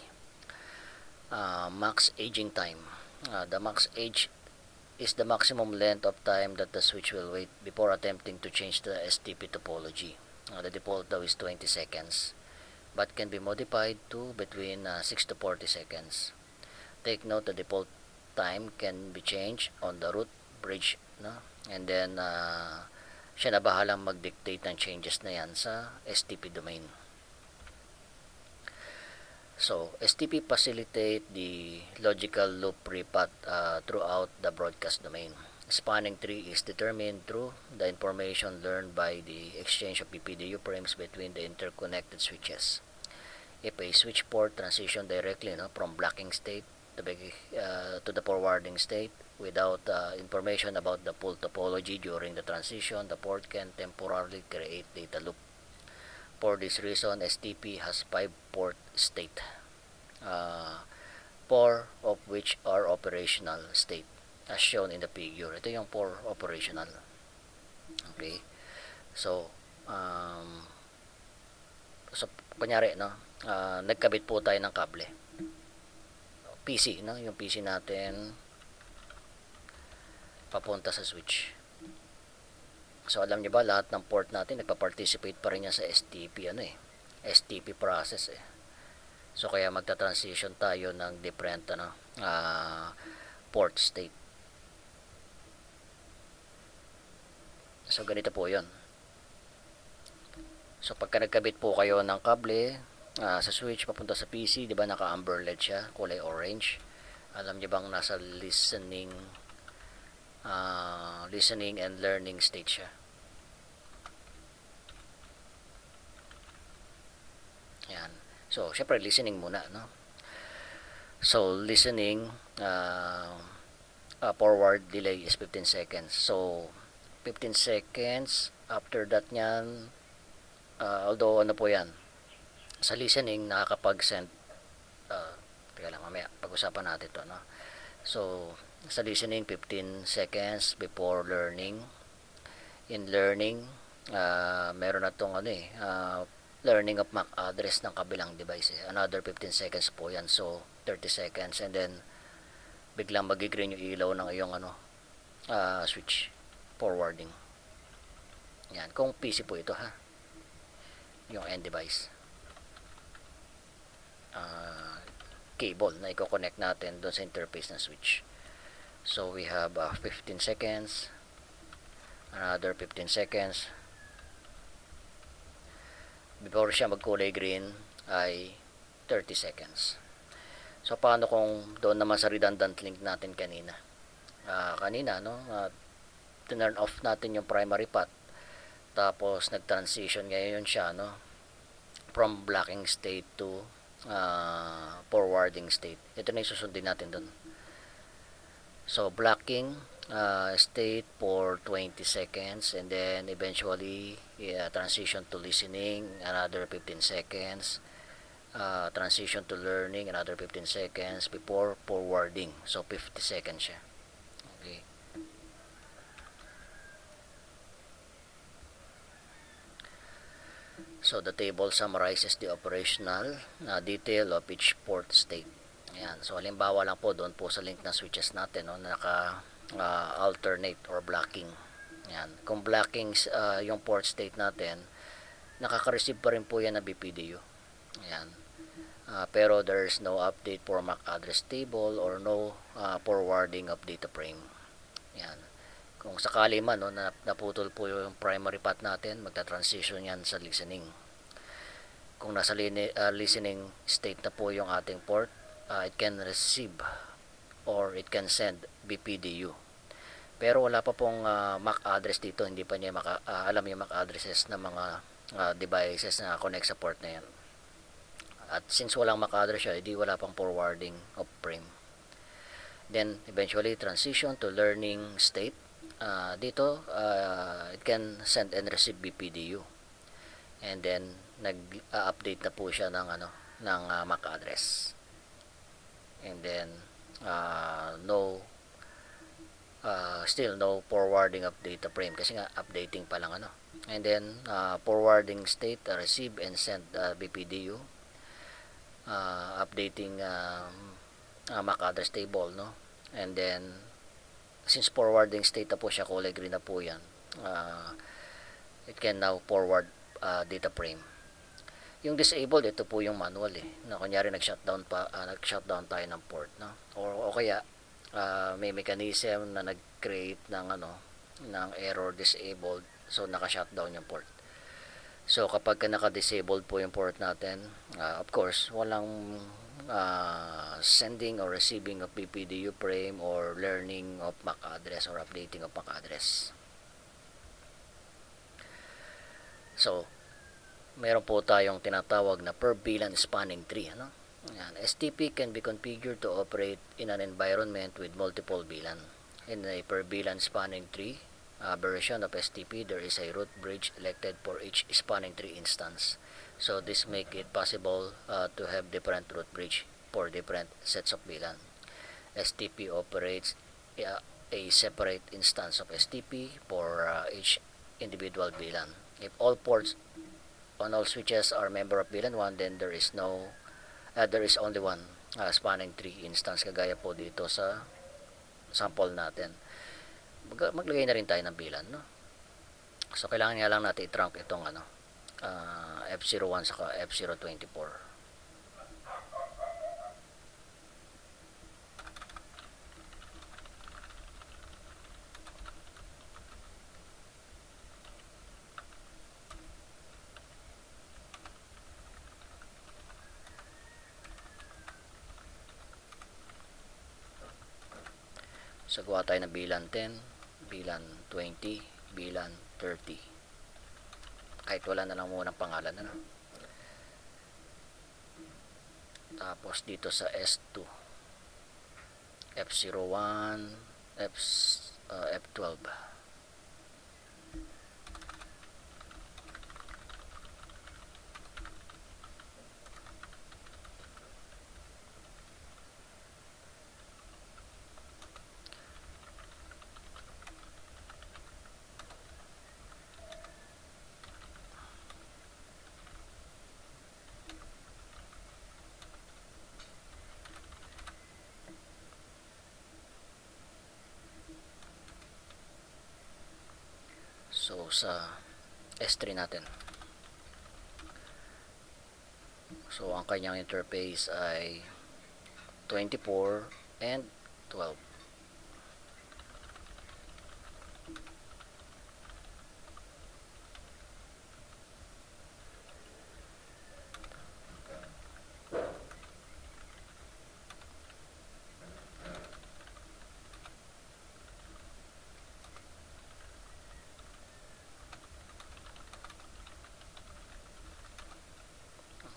Max aging time. The max age is the maximum length of time that the switch will wait before attempting to change the STP topology. The default daw is 20 seconds but can be modified to between 6 to 40 seconds. Take note the default time can be changed on the root bridge, no? And then siya na bahalang mag-dictate ng changes na yan sa STP domain. So STP facilitate the logical loop repath throughout the broadcast domain. Spanning tree is determined through the information learned by the exchange of BPDU frames between the interconnected switches. If a switch port transition directly, no, from blocking state to the forwarding state without information about the full topology during the transition, the port can temporarily create data loop. For this reason, STP has 5 port state, 4 of which are operational state as shown in the figure. Ito yung 4 operational. Okay, so kunyari, no, nagkabit po tayo ng kable PC, no, yung PC natin papunta sa switch. So alam niyo ba, lahat ng port natin nagpa-participate pa rin yan sa STP STP process So kaya magta-transition tayo ng different port state. So ganito po 'yon. So pagka nagkabit po kayo ng kable sa switch papunta sa PC, 'di ba naka-amber LED siya, kulay orange. Alam niyo bang nasa listening and learning state siya. Yan. So, syempre listening muna, no? So, listening forward delay is 15 seconds. So, 15 seconds after that niyan, although ano po yan, sa listening nakakapag-send teka lang, mamaya pag-usapan natin to, no? So, sa listening 15 seconds before learning. In learning, meron na tong learning of MAC address ng kabilang device. Another 15 seconds po yan. So, 30 seconds and then biglang magigreen yung ilaw ng iyong switch forwarding. Yan, kung PC po ito, ha, yung end device. Cable na i-connect natin doon sa interface ng switch. So we have 15 seconds, another 15 seconds before siya magkulay green ay 30 seconds. So paano kung doon naman sa redundant link natin kanina, turn off natin yung primary path, tapos nag-transition ngayon siya, no, from blocking state to forwarding state. Ito na yung susundin natin doon. So blocking state for 20 seconds and then eventually transition to listening, another 15 seconds, transition to learning, another 15 seconds before forwarding. So 50 seconds siya. Okay. So the table summarizes the operational detail of each port state. Ayan. So halimbawa lang po doon po sa link ng switches natin, no, naka alternate or blocking. Ayan. Kung blocking yung port state natin, nakaka-receive pa rin po yan na BPDU. Ayan. Pero there's no update for MAC address table or no forwarding of data frame. Ayan. Kung sakali man, no, naputol po yung primary path natin, magta-transition yan sa listening. Kung nasa listening state na po yung ating port, it can receive or it can send BPDU. Pero wala pa pong MAC address dito, hindi pa niya alam yung MAC addresses ng mga devices na connect sa port na yan. At since walang MAC address siya, hindi wala pang forwarding of frame. Then eventually transition to learning state. Dito it can send and receive BPDU. and then nag-update na po siya ng MAC address, and then no still no forwarding of data frame kasi nga updating pa lang and then forwarding state, receive and send BPDU, updating MAC address table, and then since forwarding state na po siya, kulay green na po yan, it can now forward data frame. Yung disabled, ito po yung manual na kunyari nag-shutdown tayo ng port, o kaya may mechanism na nag-create ng error disabled, so naka-shutdown yung port. So kapag naka-disabled po yung port natin, of course walang sending or receiving of BPDU frame or learning of MAC address or updating of MAC address. So meron po tayong tinatawag na per VLAN spanning tree. Yan. STP can be configured to operate in an environment with multiple VLAN. In a per VLAN spanning tree version of STP, there is a root bridge elected for each spanning tree instance. So this make it possible to have different root bridge for different sets of VLAN. STP operates a separate instance of STP for each individual VLAN. If all ports on all switches are member of VLAN 1, then there is only one spanning tree instance, kagaya po dito sa sample natin. Maglagay na rin tayo ng VLAN, so kailangan nga lang natin i-trunk itong F01 saka F024. So gawa tayo ng VLAN 10, VLAN 20, VLAN 30. Kahit wala na lang muna ng pangalan, Tapos dito sa S2, F01, F12. So sa S3 natin, so ang kanyang interface ay 24 and 12.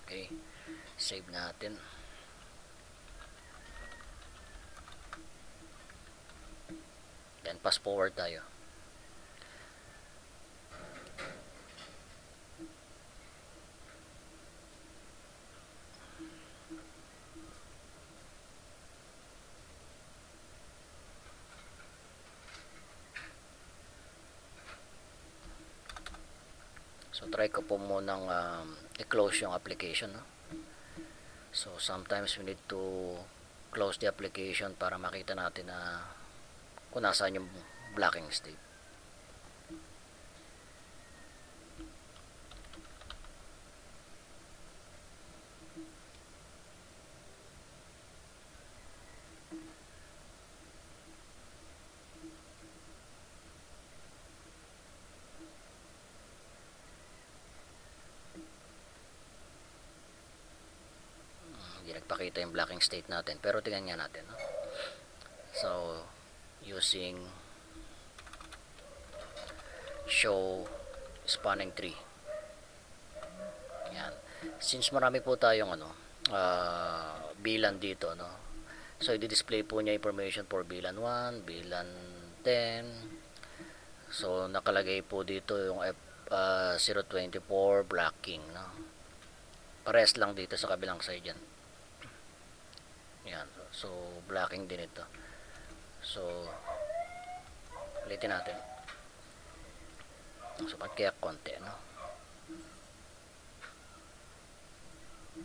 Okay, save natin. Then pass forward tayo. So try ko po munang i-close yung application, So sometimes we need to close the application para makita natin na kung nasaan yung blocking state. Hindi nagpakita yung blocking state natin, pero tingnan nga natin, So using show spanning tree, yan, since marami po tayong VLAN dito, so i-display po niya information for VLAN 1, VLAN 10. So nakalagay po dito yung 024 blocking, no? Pares lang dito sa kabilang side yan. Yan. So, blocking din ito. So, ulitin natin. So, pagkaya konti, no?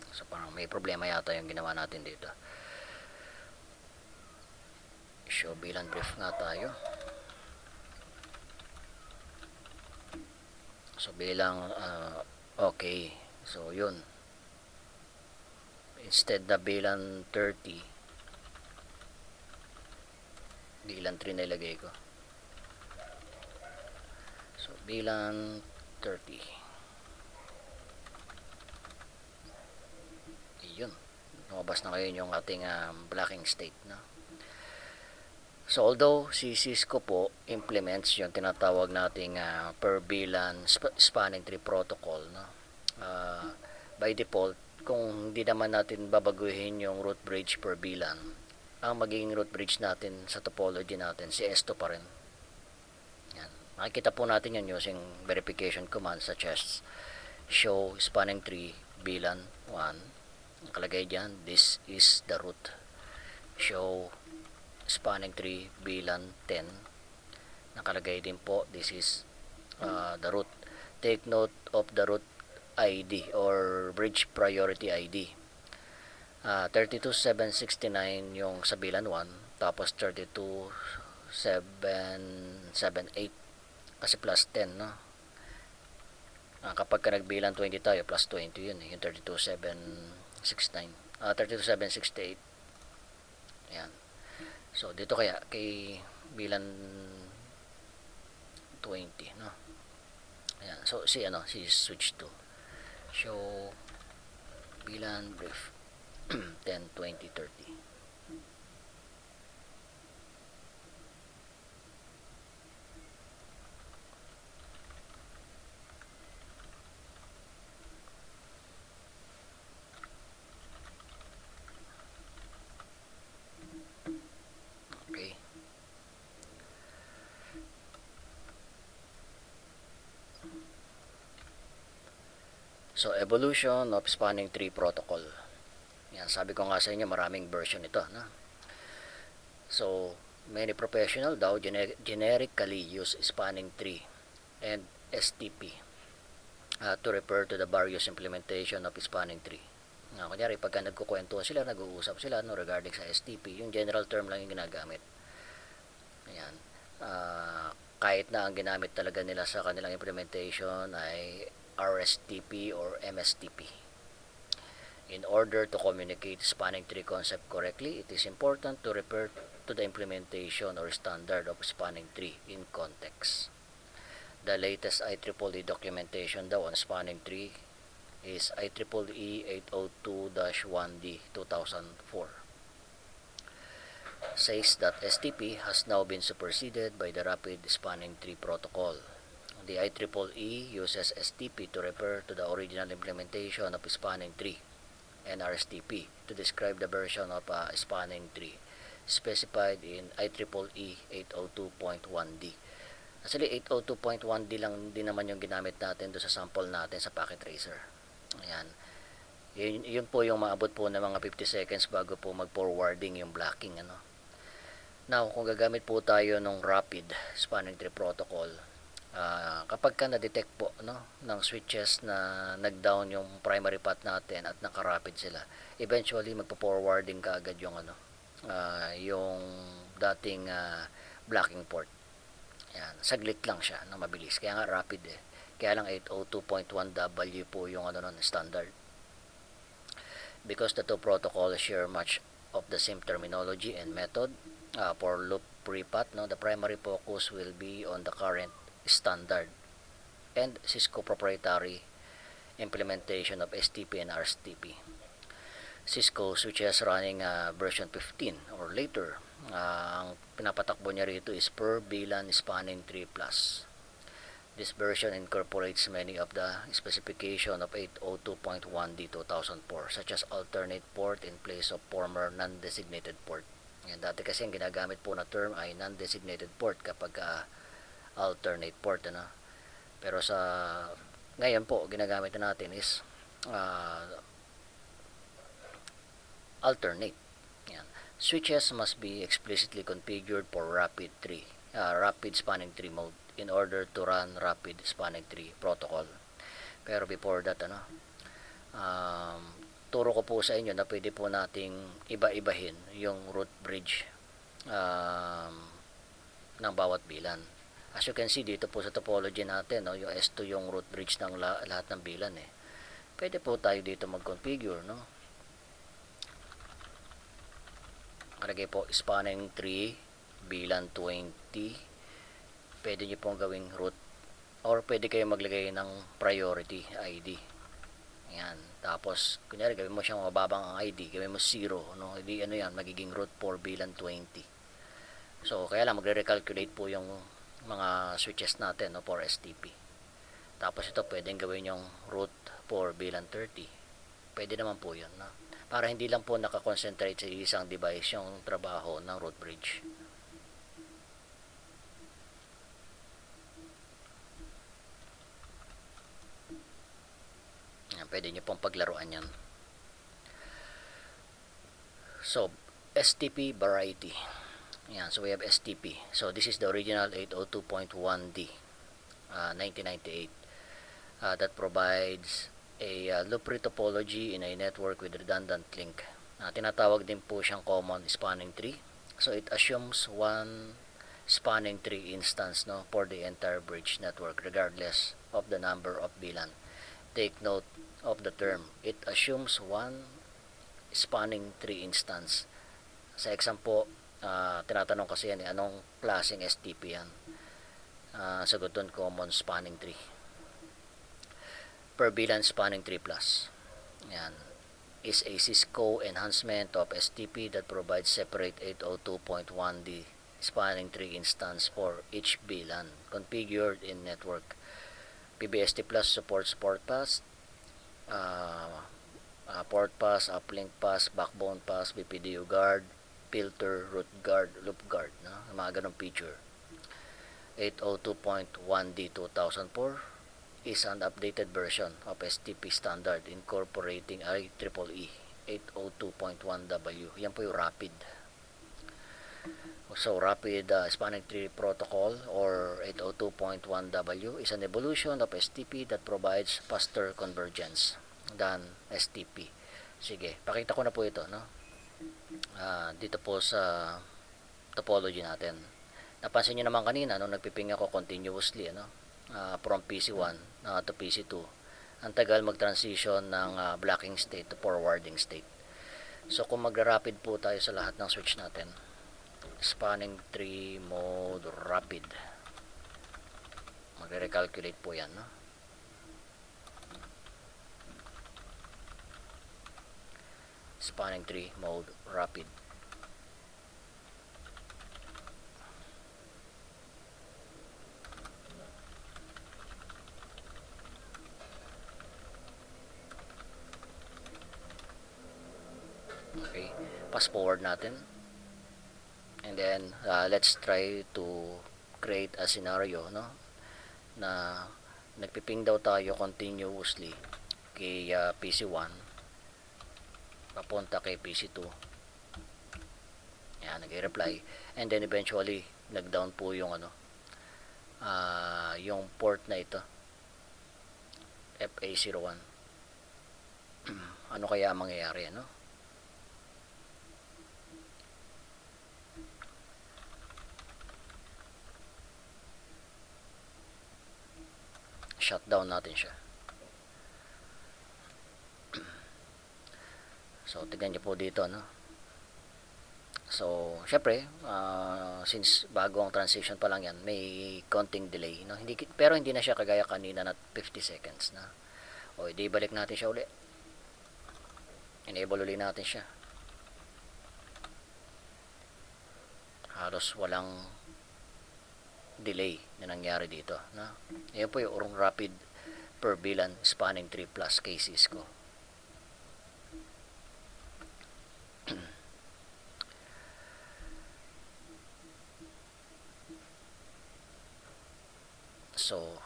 So, parang may problema yata yung ginawa natin dito. Show bilang brief nga tayo. So, bilang okay. So, yun. Instead na bilang 30, bilang 3 na ilagay ko. So, bilang 30. Yun. Lumabas na ngayon yung ating blocking state, no? So, although si Cisco po implements yung tinatawag nating per VLAN spanning tree protocol, no? By default, kung hindi naman natin babaguhin yung root bridge per VLAN, ang magiging root bridge natin sa topology natin si S2 pa rin. Yan. Makikita po natin yan using verification commands such as show spanning tree VLAN 1. Nakalagay dyan, this is the root. Show spanning tree VLAN 10. Nakalagay din po, this is the root. Take note of the root ID or bridge priority ID. 32769 yung sa VLAN 1, tapos 32778 kasi plus 10, no? Kapag ka nag-VLAN 20 tayo, plus 20 yun, yung 32769. 32768. Ayan. So, dito kaya, kay VLAN 20, no? Ayan. So, si switch to. Show VLAN brief 10, 20, 30. Okay. So, evolution of spanning tree protocol. Yan, sabi ko nga sa inyo, maraming version ito, no? So, many professional daw generically use spanning tree and STP to refer to the various implementation of spanning tree. Kunyari, pagka nagkukwentuhan sila, nag-uusap sila, no, regarding sa STP, yung general term lang yung ginagamit. Ayan. Kahit na ang ginamit talaga nila sa kanilang implementation ay RSTP or MSTP. In order to communicate spanning tree concept correctly, it is important to refer to the implementation or standard of spanning tree in context. The latest IEEE documentation daw on spanning tree is IEEE 802-1D 2004. Says that STP has now been superseded by the Rapid Spanning Tree Protocol. The IEEE uses STP to refer to the original implementation of spanning tree and RSTP to describe the version of a spanning tree specified in IEEE 802.1D. Actually, 802.1D lang din naman yung ginamit natin do sa sample natin sa packet tracer. Ayan. Yun po yung maabot po ng mga 50 seconds bago po mag-forwarding yung blocking, ano. Now, kung gagamit po tayo ng rapid spanning tree protocol, kapag ka na-detect po, no, ng switches na nag-down yung primary path natin at naka-rapid sila, eventually magpo-forwarding ka agad yung yung dating blocking port. Yan, saglit lang siya, no, mabilis. Kaya nga rapid eh. Kaya lang 802.1W po yung standard. Because the two protocols share much of the same terminology and method, for loop pre-path, no, the primary focus will be on the current standard and Cisco proprietary implementation of STP and RSTP. Cisco switches running version 15 or later. Ang pinapatakbo niya rito is per VLAN spanning tree plus. This version incorporates many of the specification of 802.1D 2004 such as alternate port in place of former non-designated port. Yan, dati kasi ang ginagamit po na term ay non-designated port kapag alternate port, ano. Pero sa ngayon po, ginagamit na natin is uh, alternate. Yan. Switches must be explicitly configured for rapid spanning tree mode in order to run rapid spanning tree protocol. Pero before that, um, turo ko po sa inyo na pwede po nating iba-ibahin yung root bridge ng bawat bilan. As you can see dito po sa topology natin, no, yung S2 yung root bridge ng lahat ng bilan eh. Pwede po tayo dito mag-configure, no. Kalagay po spanning tree bilan 20. Pwede niyo pong gawing root or pwede kayo maglagay ng priority ID. Ayan. Tapos, kunyari, gawin mo siyang mababang ang ID. Gawin mo 0. No? Hindi, ano yan, magiging root 4 bilan 20. So, kaya lang, magre-recalculate po yung mga switches natin, no, for STP. Tapos, ito, pwedeng gawin yung root 4 bilan 30. Pwede naman po yun. No? Para hindi lang po nakakonsentrate sa isang device yung trabaho ng root bridge. Pwede nyo pong paglaruan yan. So, STP variety. Yan, so we have STP. So, this is the original 802.1D 1998 that provides a loop topology in a network with redundant link. Tinatawag din po siyang common spanning tree. So, it assumes one spanning tree instance, no, for the entire bridge network regardless of the number of bilan. Take note of the term. It assumes one spanning tree instance. Sa exam po, tinatanong kasi yan, anong klaseng STP yan? Sagot doon, common spanning tree. Per bilan spanning tree plus. Yan. Is a Cisco enhancement of STP that provides separate 802.1D spanning tree instance for each bilan configured in network. PBST Plus supports port pass, port pass, uplink pass, backbone pass, BPDU guard, filter, root guard, loop guard, no? Mga ganong feature. 802.1D 2004 is an updated version of STP standard incorporating IEEE 802.1W. Yan po yung rapid. So, rapid spanning tree protocol or 802.1W is an evolution of STP that provides faster convergence than STP. Sige, pakita ko na po ito, no? Dito po sa topology natin. Napansin niyo naman kanina, no, nagpiping ako continuously, from PC1 to PC2. Ang tagal mag-transition ng blocking state to forwarding state. So, kung magra-rapid po tayo sa lahat ng switch natin, spanning tree mode rapid, magre-recalculate po yan, no? Spanning tree mode rapid. Okay, fast forward natin. And then, let's try to create a scenario, no? Na nagpiping daw tayo continuously kay PC1 papunta kay PC2. Yan, nag-reply. And then eventually, nag-down po yung yung port na ito. FA01. Ano kaya ang mangyayari, no? Shutdown natin siya. So, tignan niyo po dito, no? So, syempre, since bago ang transition pa lang yan, may konting delay, no? Pero hindi na siya kagaya kanina na 50 seconds na. O, di balik natin siya uli. Enable uli natin siya. Halos walang delay na nangyari dito, no? Ayan po yung rapid per bilan spanning tree plus cases ko. So,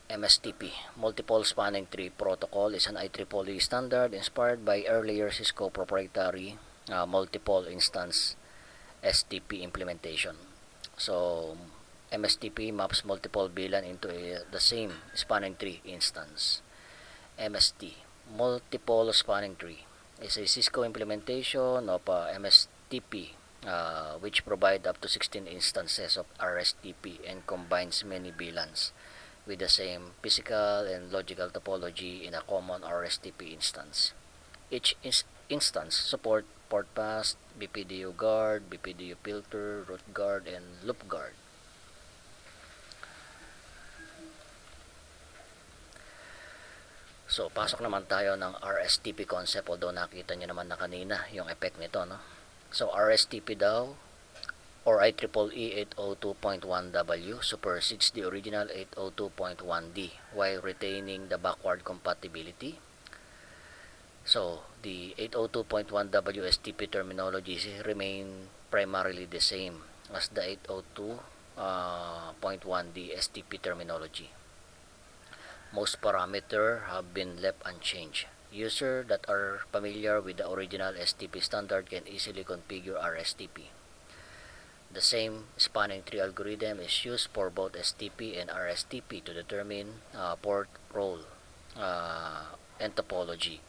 MSTP, Multiple Spanning Tree Protocol, is an IEEE standard inspired by earlier Cisco proprietary multiple instance STP implementation. So, MSTP maps multiple VLAN into the same spanning tree instance. MST, Multiple Spanning Tree, is a Cisco implementation of MSTP, which provide up to 16 instances of RSTP and combines many VLANs with the same physical and logical topology in a common RSTP instance. Each instance support port pass, BPDU guard, BPDU filter, root guard, and loop guard. So, pasok naman tayo ng RSTP concept, although nakita nyo naman na kanina yung effect nito, no? So, RSTP daw, or IEEE 802.1W, supersedes the original 802.1D while retaining the backward compatibility. So, the 802.1W STP terminologies remain primarily the same as the 802.1D STP terminology. Most parameters have been left unchanged. Users that are familiar with the original STP standard can easily configure RSTP. The same spanning tree algorithm is used for both STP and RSTP to determine port role and topology.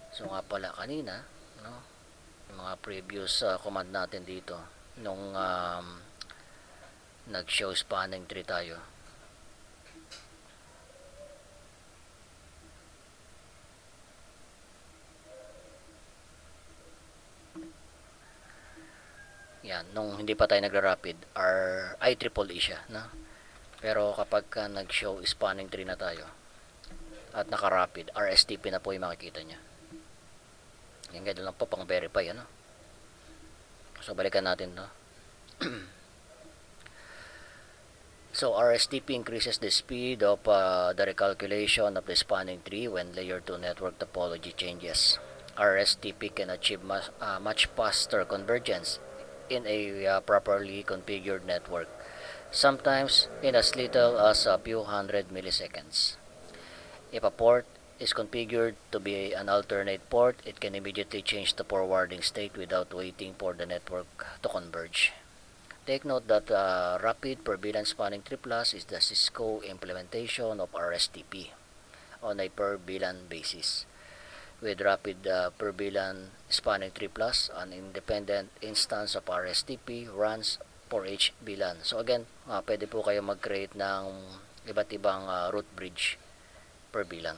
So nga pala kanina, no, yung mga previous command natin dito, nung nag-show spanning tree tayo, yan, nung hindi pa tayo nagra-rapid, IEEE siya, no? Pero kapag ka nag-show spanning tree na tayo at naka-rapid, RSTP na po yung makikita nya. Yan, ganyan lang po pang verify, ano? So, balikan natin, no? So, RSTP increases the speed of the recalculation of the spanning tree when layer 2 network topology changes. RSTP can achieve much faster convergence in a properly configured network, sometimes in as little as a few hundred milliseconds. If a port is configured to be an alternate port, it can immediately change the forwarding state without waiting for the network to converge. Take note that Rapid per VLAN Spanning Tree Plus is the Cisco implementation of RSTP on a per VLAN basis. With Rapid per VLAN Spanning Tree Plus, an independent instance of RSTP runs for each VLAN. So again, pwede po kayo mag-create ng iba't ibang root bridge per VLAN.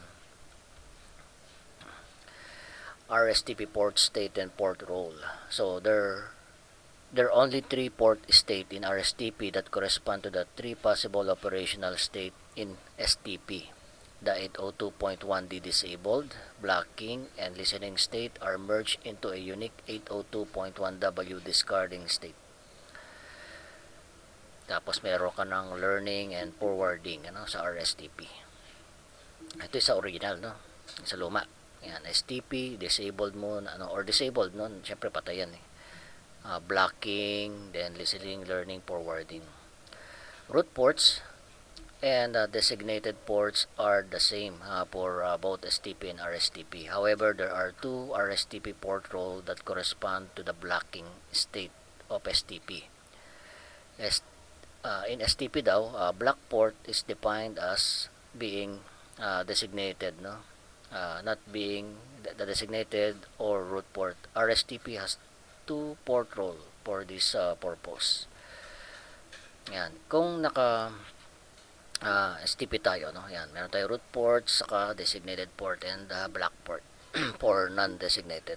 RSTP port state and port role. So there are only 3 port state in RSTP that correspond to the 3 possible operational state in STP. The 802.1D disabled, blocking, and listening state are merged into a unique 802.1W discarding state. Tapos meron ka ng learning and forwarding, ano, sa RSTP. Ito sa original, no? Sa luma. Yan, STP, disabled mo, ano, or disabled, no? Siyempre patayan eh. Blocking, then listening, learning, forwarding. Root ports and designated ports are the same for both STP and RSTP. However, there are 2 RSTP port roles that correspond to the blocking state of STP. In STP daw, block port is defined as being designated, no? Not being the designated or root port. RSTP has 2 port role for this purpose. Yan. Kung naka STP tayo, no? Yan. Meron tayo root port, saka designated port, and block port for non-designated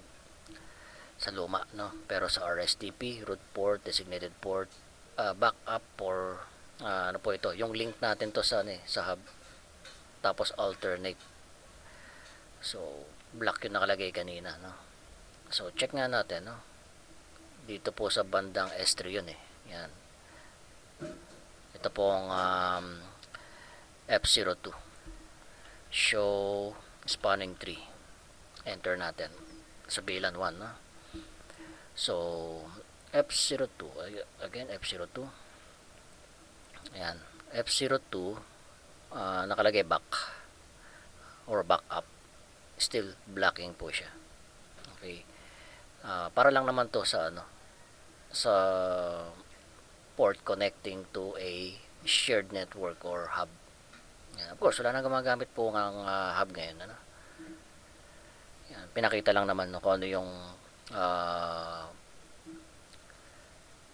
sa luma, no? Pero sa RSTP, root port, designated port, backup for ano po ito, yung link natin to sa sa hub, tapos alternate. So, block yung nakalagay kanina, no? So, check nga natin, no? Dito po sa bandang S3 yun eh. Yan. Ito pong F02. Show spanning tree. Enter natin. Sa VLAN 1, no? So, F02. Again, F02. Ayan. F02. nakalagay back or back up, still blocking po siya. Okay. Para lang naman to sa sa port connecting to a shared network or hub. Yan. Of course, wala nang gumagamit po ng hub ngayon. Yan. Pinakita lang naman kung ano yung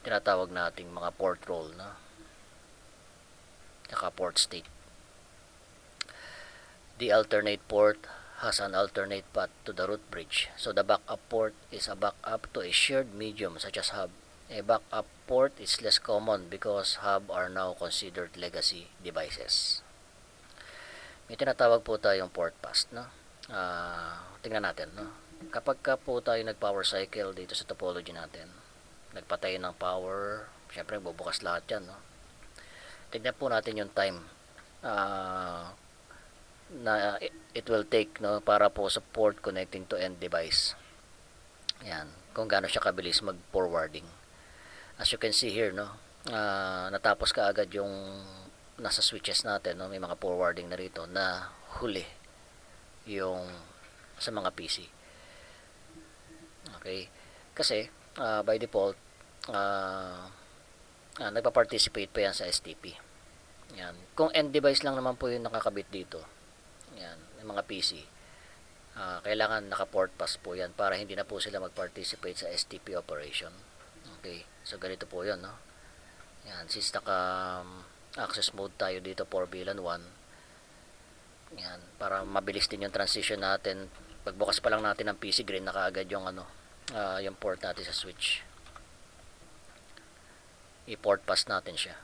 tinatawag nating mga port role, saka port state. The alternate port has an alternate path to the root bridge. So the backup port is a backup to a shared medium such as hub. A backup port is less common because hub are now considered legacy devices. May tinatawag po tayong port pass, tingnan natin, Kapag po tayo nag-power cycle dito sa topology natin, nagpatay ng power, syempre bubukas lahat yan, Tignan po natin yung time na it will take, para po sa port connecting to end device. Yan, kung gaano siya kabilis mag-forwarding. As you can see here, natapos ka agad yung nasa switches natin, may mga forwarding na rito na huli yung sa mga PC. Okay, kasi by default nagpa-participate pa yan sa STP. Yan, kung end device lang naman po yung nakakabit dito, yan, yung mga PC, kailangan naka-port pass po yan para hindi na po sila mag-participate sa STP operation. Okay, so ganito po yun, yan, since naka access mode tayo dito for VLAN 1, yan, para mabilis din yung transition natin. Pagbukas pa lang natin ng PC, green na kaagad yung yung port natin sa switch. I-port pass natin siya.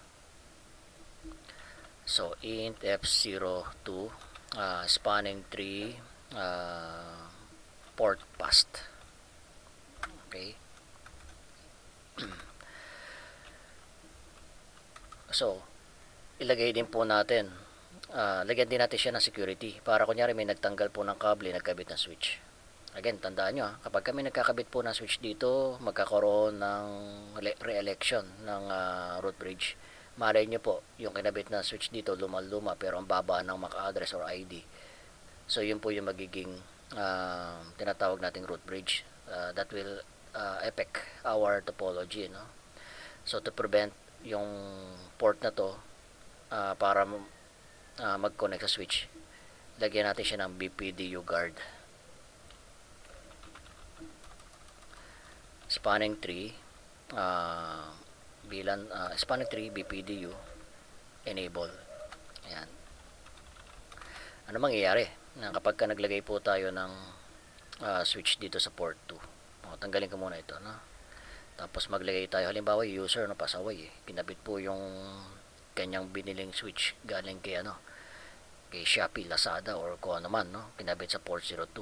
So int f02 spanning tree port passed. Okay. So ilagay din po natin, lagyan din natin siya ng security para kunyari may nagtanggal po ng kable, nagkabit ng switch. Again, tandaan nyo, kapag kami nagkakabit po ng switch dito, magkakaroon ng re-election ng root bridge. Malay nyo po, yung kinabit na switch dito luma-luma pero ang baba ng MAC address or ID. So yun po yung magiging tinatawag nating root bridge that will affect our topology, So to prevent yung port na to para mag-connect sa switch, lagyan natin siya ng BPDU guard. Spanning tree spanning tree BPDU enable. Ayan. Ano mangyayari kapag ka naglagay po tayo ng switch dito sa port 2? Tanggalin ko muna ito, tapos maglagay tayo, halimbawa user pasaway, kinabit po yung kanyang biniling switch galing kay kay Shopee, Lazada or kung ano man, kinabit sa port 02.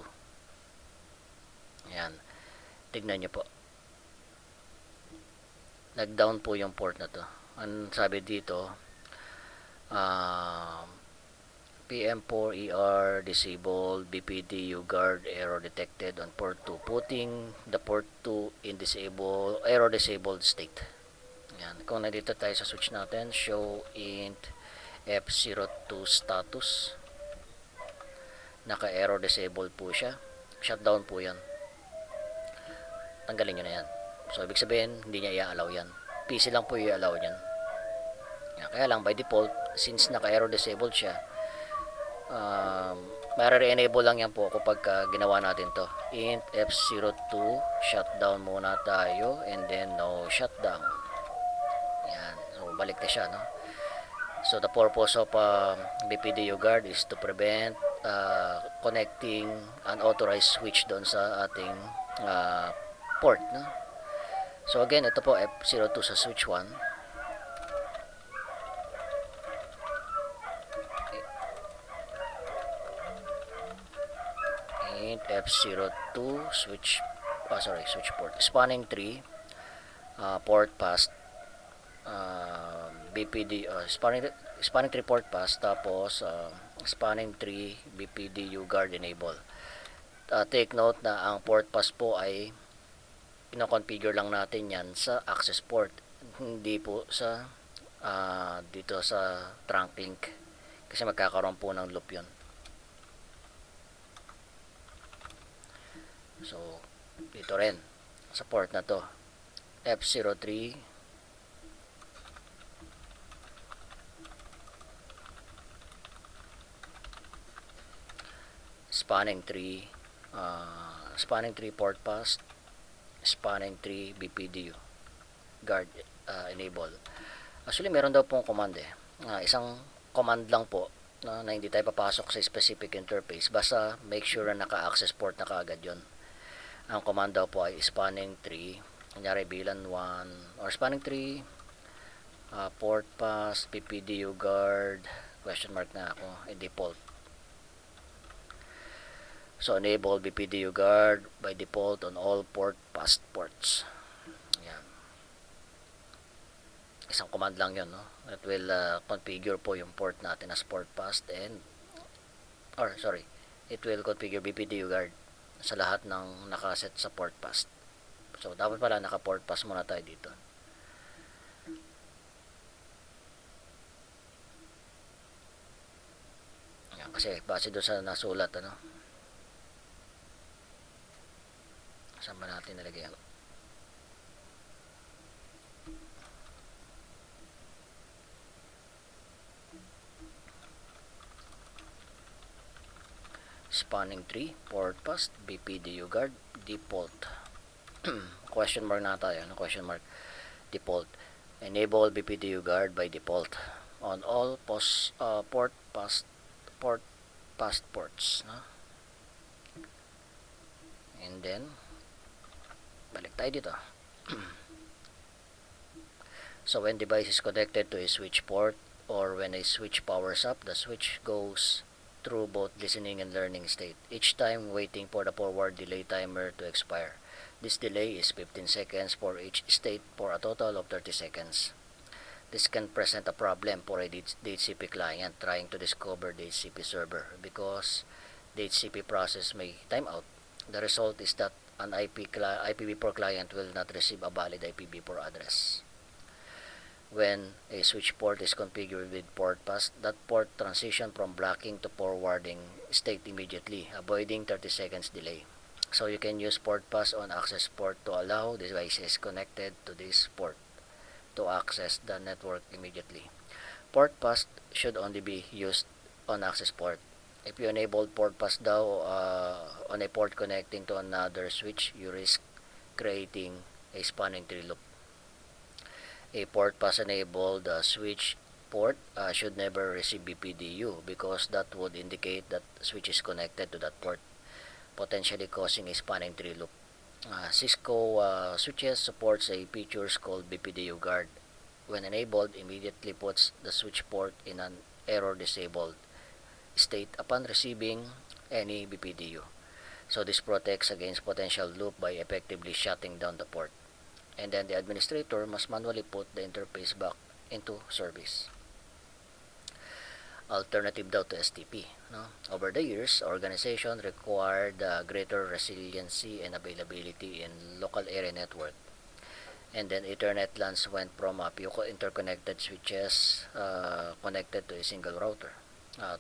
Ayan, tignan nyo po, nag-down po yung port na to. Ang sabi dito, PM4ER disabled, BPDU guard error detected on port 2, putting the port 2 in error disabled state. Yan. Kung nandito tayo sa switch natin, show int F02 status, naka error disabled po siya, shutdown po yan, tanggalin nyo na yan. So ibig sabihin hindi niya i-allow yan, PC lang po i-allow yan. Kaya lang by default, since naka error disabled siya, mare-enable lang yan po kapag ginawa natin to. Int F02 shutdown muna tayo and then no shutdown. Yan, so balik na siya, So the purpose of BPDU guard is to prevent connecting unauthorized switch doon sa ating port, So again, ito po F02 sa switch 1. Int F02 switch port spanning tree port pass BPD spanning tree port pass, tapos spanning tree BPDU guard enable. Take note na ang port pass po ay pino-configure lang natin yan sa access port, hindi po sa dito sa trunk link. Kasi magkakaroon po ng loop yun. So, dito rin, sa port na to, F03, spanning 3, spanning 3 port pass, spanning 3 BPDU, guard enable. Actually, meron daw pong command isang command lang po na hindi tayo papasok sa specific interface. Basta make sure na naka-access port na kaagad yun. Ang command daw po ay spanning 3, kunyari bilan 1, or spanning 3, port pass, PPDU guard, question mark na ako, default. So, enable BPDU guard by default on all port pass ports. Yan. Isang command lang yun, no? It will configure po yung port natin as port pass and, it will configure BPDU guard sa lahat ng nakaset sa port pass. So, dapat pala naka-port pass muna tayo dito. Yan, kasi base doon sa nasulat, ano? Saan ba natin nalagay yan? Spanning 3, port pass, BPDU guard, default. Question mark na tayo, ano? Question mark, default. Enable BPDU guard by default on all port pass ports, no? And then balik tayo dito. So when device is connected to a switch port or when a switch powers up, the switch goes through both listening and learning state, each time waiting for the forward delay timer to expire. This delay is 15 seconds for each state for a total of 30 seconds. This can present a problem for a DHCP client trying to discover the DHCP server because the DHCP process may time out. The result is that an IPv4 client will not receive a valid IPv4 address. When a switch port is configured with port pass, that port transition from blocking to forwarding state immediately, avoiding 30 seconds delay. So you can use port pass on access port to allow devices connected to this port to access the network immediately. Port pass should only be used on access port. If you enable port pass daw on a port connecting to another switch, you risk creating a spanning tree loop. A port pass enabled switch port should never receive BPDU because that would indicate that switch is connected to that port, potentially causing a spanning tree loop. Cisco switches supports a feature called BPDU guard. When enabled, immediately puts the switch port in an error disabled state upon receiving any BPDU. So this protects against potential loop by effectively shutting down the port. And then the administrator must manually put the interface back into service. Alternative daw to STP. No? Over the years, organization required greater resiliency and availability in local area network. And then Ethernet LANs went from a few interconnected switches connected to a single router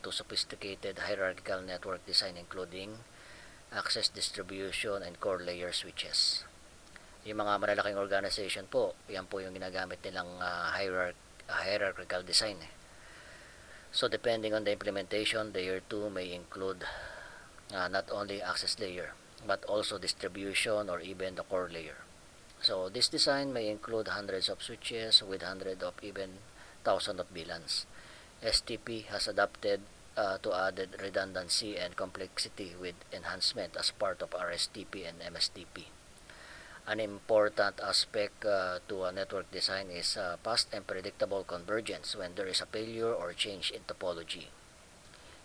to sophisticated hierarchical network design including access distribution and core layer switches. Yung mga malalaking organization po, yan po yung ginagamit nilang hierarchical design. So depending on the implementation, layer 2 may include not only access layer but also distribution or even the core layer. So this design may include hundreds of switches with hundreds of even thousands of VLANs. STP has adapted to added redundancy and complexity with enhancement as part of RSTP and MSTP. An important aspect to a network design is fast and predictable convergence when there is a failure or change in topology.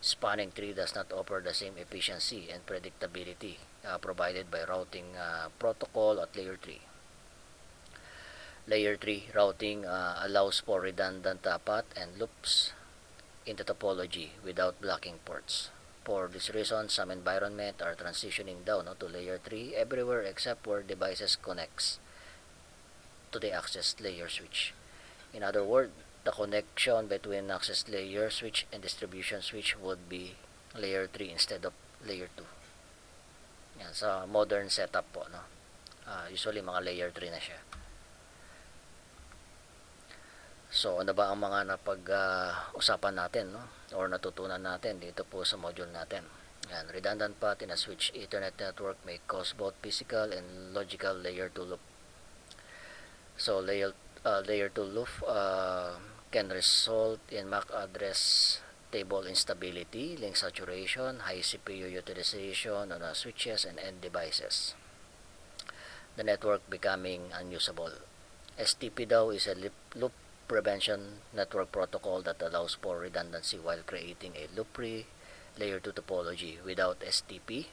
Spanning tree does not offer the same efficiency and predictability provided by routing protocol at layer 3. Layer 3 routing allows for redundant path and loops in the topology without blocking ports. For this reason, some environments are transitioning down to layer 3 everywhere except where devices connects to the access layer switch. In other words, the connection between access layer switch and distribution switch would be layer 3 instead of layer 2. Yan, sa modern setup po, no? Usually mga layer 3 na siya. So, ano ba ang mga napag-usapan natin, no? Or natutunan natin dito po sa module natin? Yan, redundant path in a switch Ethernet network may cause both physical and logical layer 2 loop. So, layer 2 loop can result in MAC address table instability, link saturation, high CPU utilization on switches and end devices. The network becoming unusable. STP daw is a loop prevention network protocol that allows for redundancy while creating a loop-free layer 2 topology. Without STP,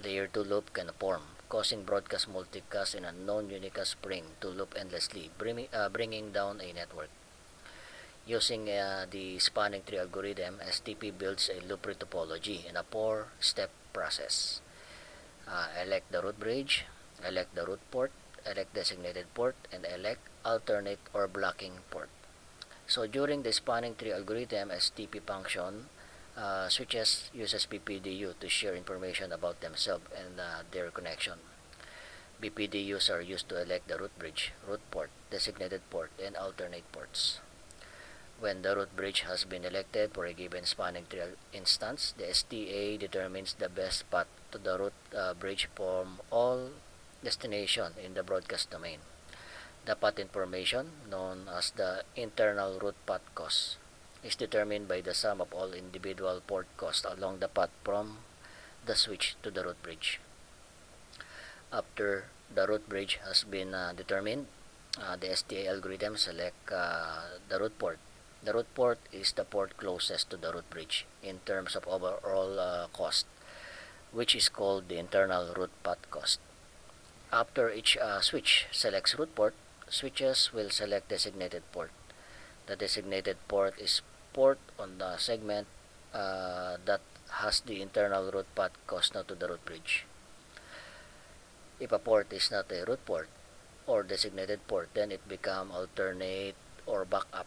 layer 2 loop can form, causing broadcast multicast in a non-unicast string to loop endlessly, bringing down a network. Using the spanning tree algorithm, STP builds a loop-free topology in a 4-step process. Elect the root bridge, elect the root port, elect designated port, and elect alternate or blocking port. So during the spanning tree algorithm, STP function switches uses BPDU to share information about themselves and their connection. BPDUs are used to elect the root bridge, root port, designated port, and alternate ports. When the root bridge has been elected for a given spanning tree instance, the STA determines the best path to the root bridge from all destination in the broadcast domain. The path information, known as the internal root path cost, is determined by the sum of all individual port costs along the path from the switch to the root bridge. After the root bridge has been determined, the STA algorithm select the root port. The root port is the port closest to the root bridge in terms of overall cost, which is called the internal root path cost. After each switch selects root port, switches will select designated port. The designated port is port on the segment that has the internal root path cost now to the root bridge. If a port is not a root port or designated port, then it becomes alternate or backup.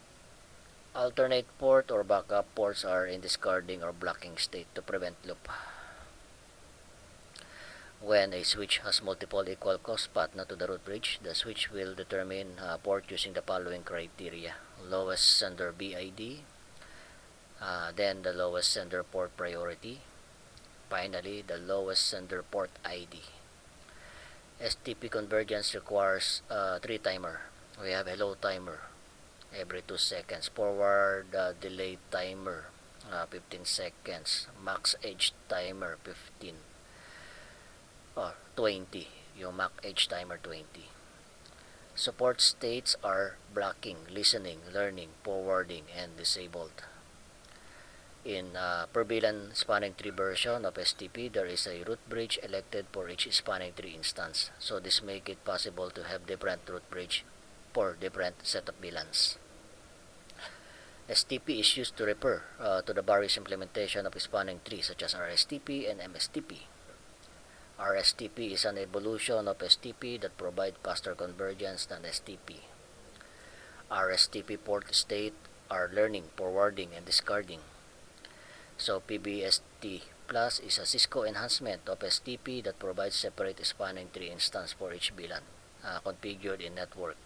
Alternate port or backup ports are in discarding or blocking state to prevent loop. When a switch has multiple equal cost path to the root bridge, the switch will determine port using the following criteria: lowest sender BID, then the lowest sender port priority, finally the lowest sender port ID. STP convergence requires 3 timer. We have a low timer every 2 seconds, forward delay timer 15 seconds, max edge timer 15 or 20, yung max edge timer 20. Support states are blocking, listening, learning, forwarding, and disabled. In per VLAN spanning tree version of STP, there is a root bridge elected for each spanning tree instance. So this make it possible to have different root bridge for different set of VLANs. STP is used to refer to the various implementation of spanning tree such as RSTP and MSTP. RSTP is an evolution of STP that provides faster convergence than STP. RSTP port state are learning, forwarding, and discarding. So PBST Plus is a Cisco enhancement of STP that provides separate spanning tree instance for each VLAN configured in network.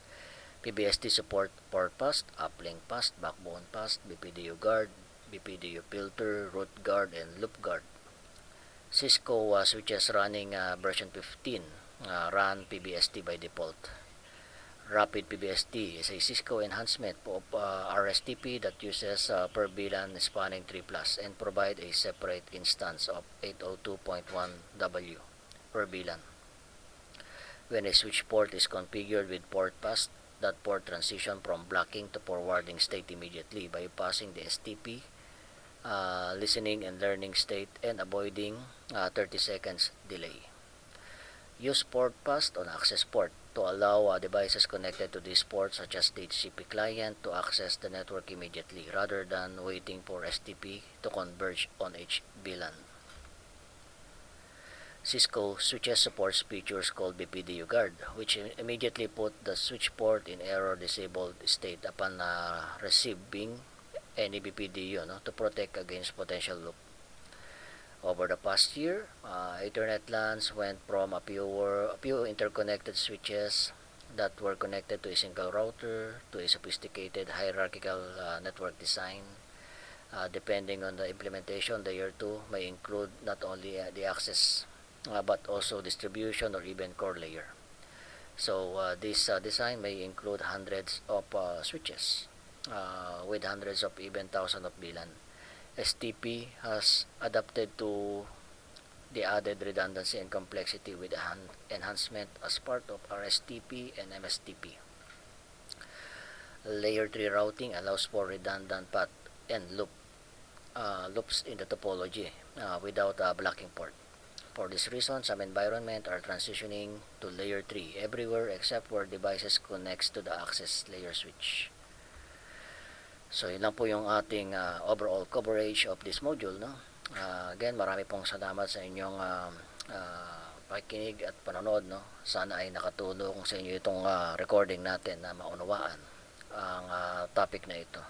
PBST support port path, uplink path, backbone path, BPDU guard, BPDU filter, root guard, and loop guard. Cisco switches running version 15 run PBST by default. Rapid PBST is a Cisco enhancement of RSTP that uses per VLAN spanning tree plus and provide a separate instance of 802.1W per VLAN. When a switch port is configured with port path, that port transition from blocking to forwarding state immediately, bypassing the STP listening and learning state and avoiding 30 seconds delay. Use port path on access port to allow devices connected to this port such as the HTTP client to access the network immediately rather than waiting for STP to converge on each VLAN. Cisco switches supports features called BPDU guard, which immediately put the switch port in error disabled state upon receiving any BPDU, to protect against potential loop. Over the past year, Ethernet LANs went from a few interconnected switches that were connected to a single router to a sophisticated hierarchical network design. Depending on the implementation, layer 2 may include not only the access but also distribution or even core layer. So this design may include hundreds of switches with hundreds of even thousands of VLAN. STP has adapted to the added redundancy and complexity with enhancement as part of RSTP and MSTP. Layer 3 routing allows for redundant path and loops in the topology without a blocking port. For this reason, some environments are transitioning to layer 3 everywhere except where devices connects to the access layer switch. So yun lang po yung ating overall coverage of this module, no? Again, marami pong salamat sa inyong pakikinig at panonood, no? Sana ay nakatulong sa inyo itong recording natin na maunawaan ang topic na ito.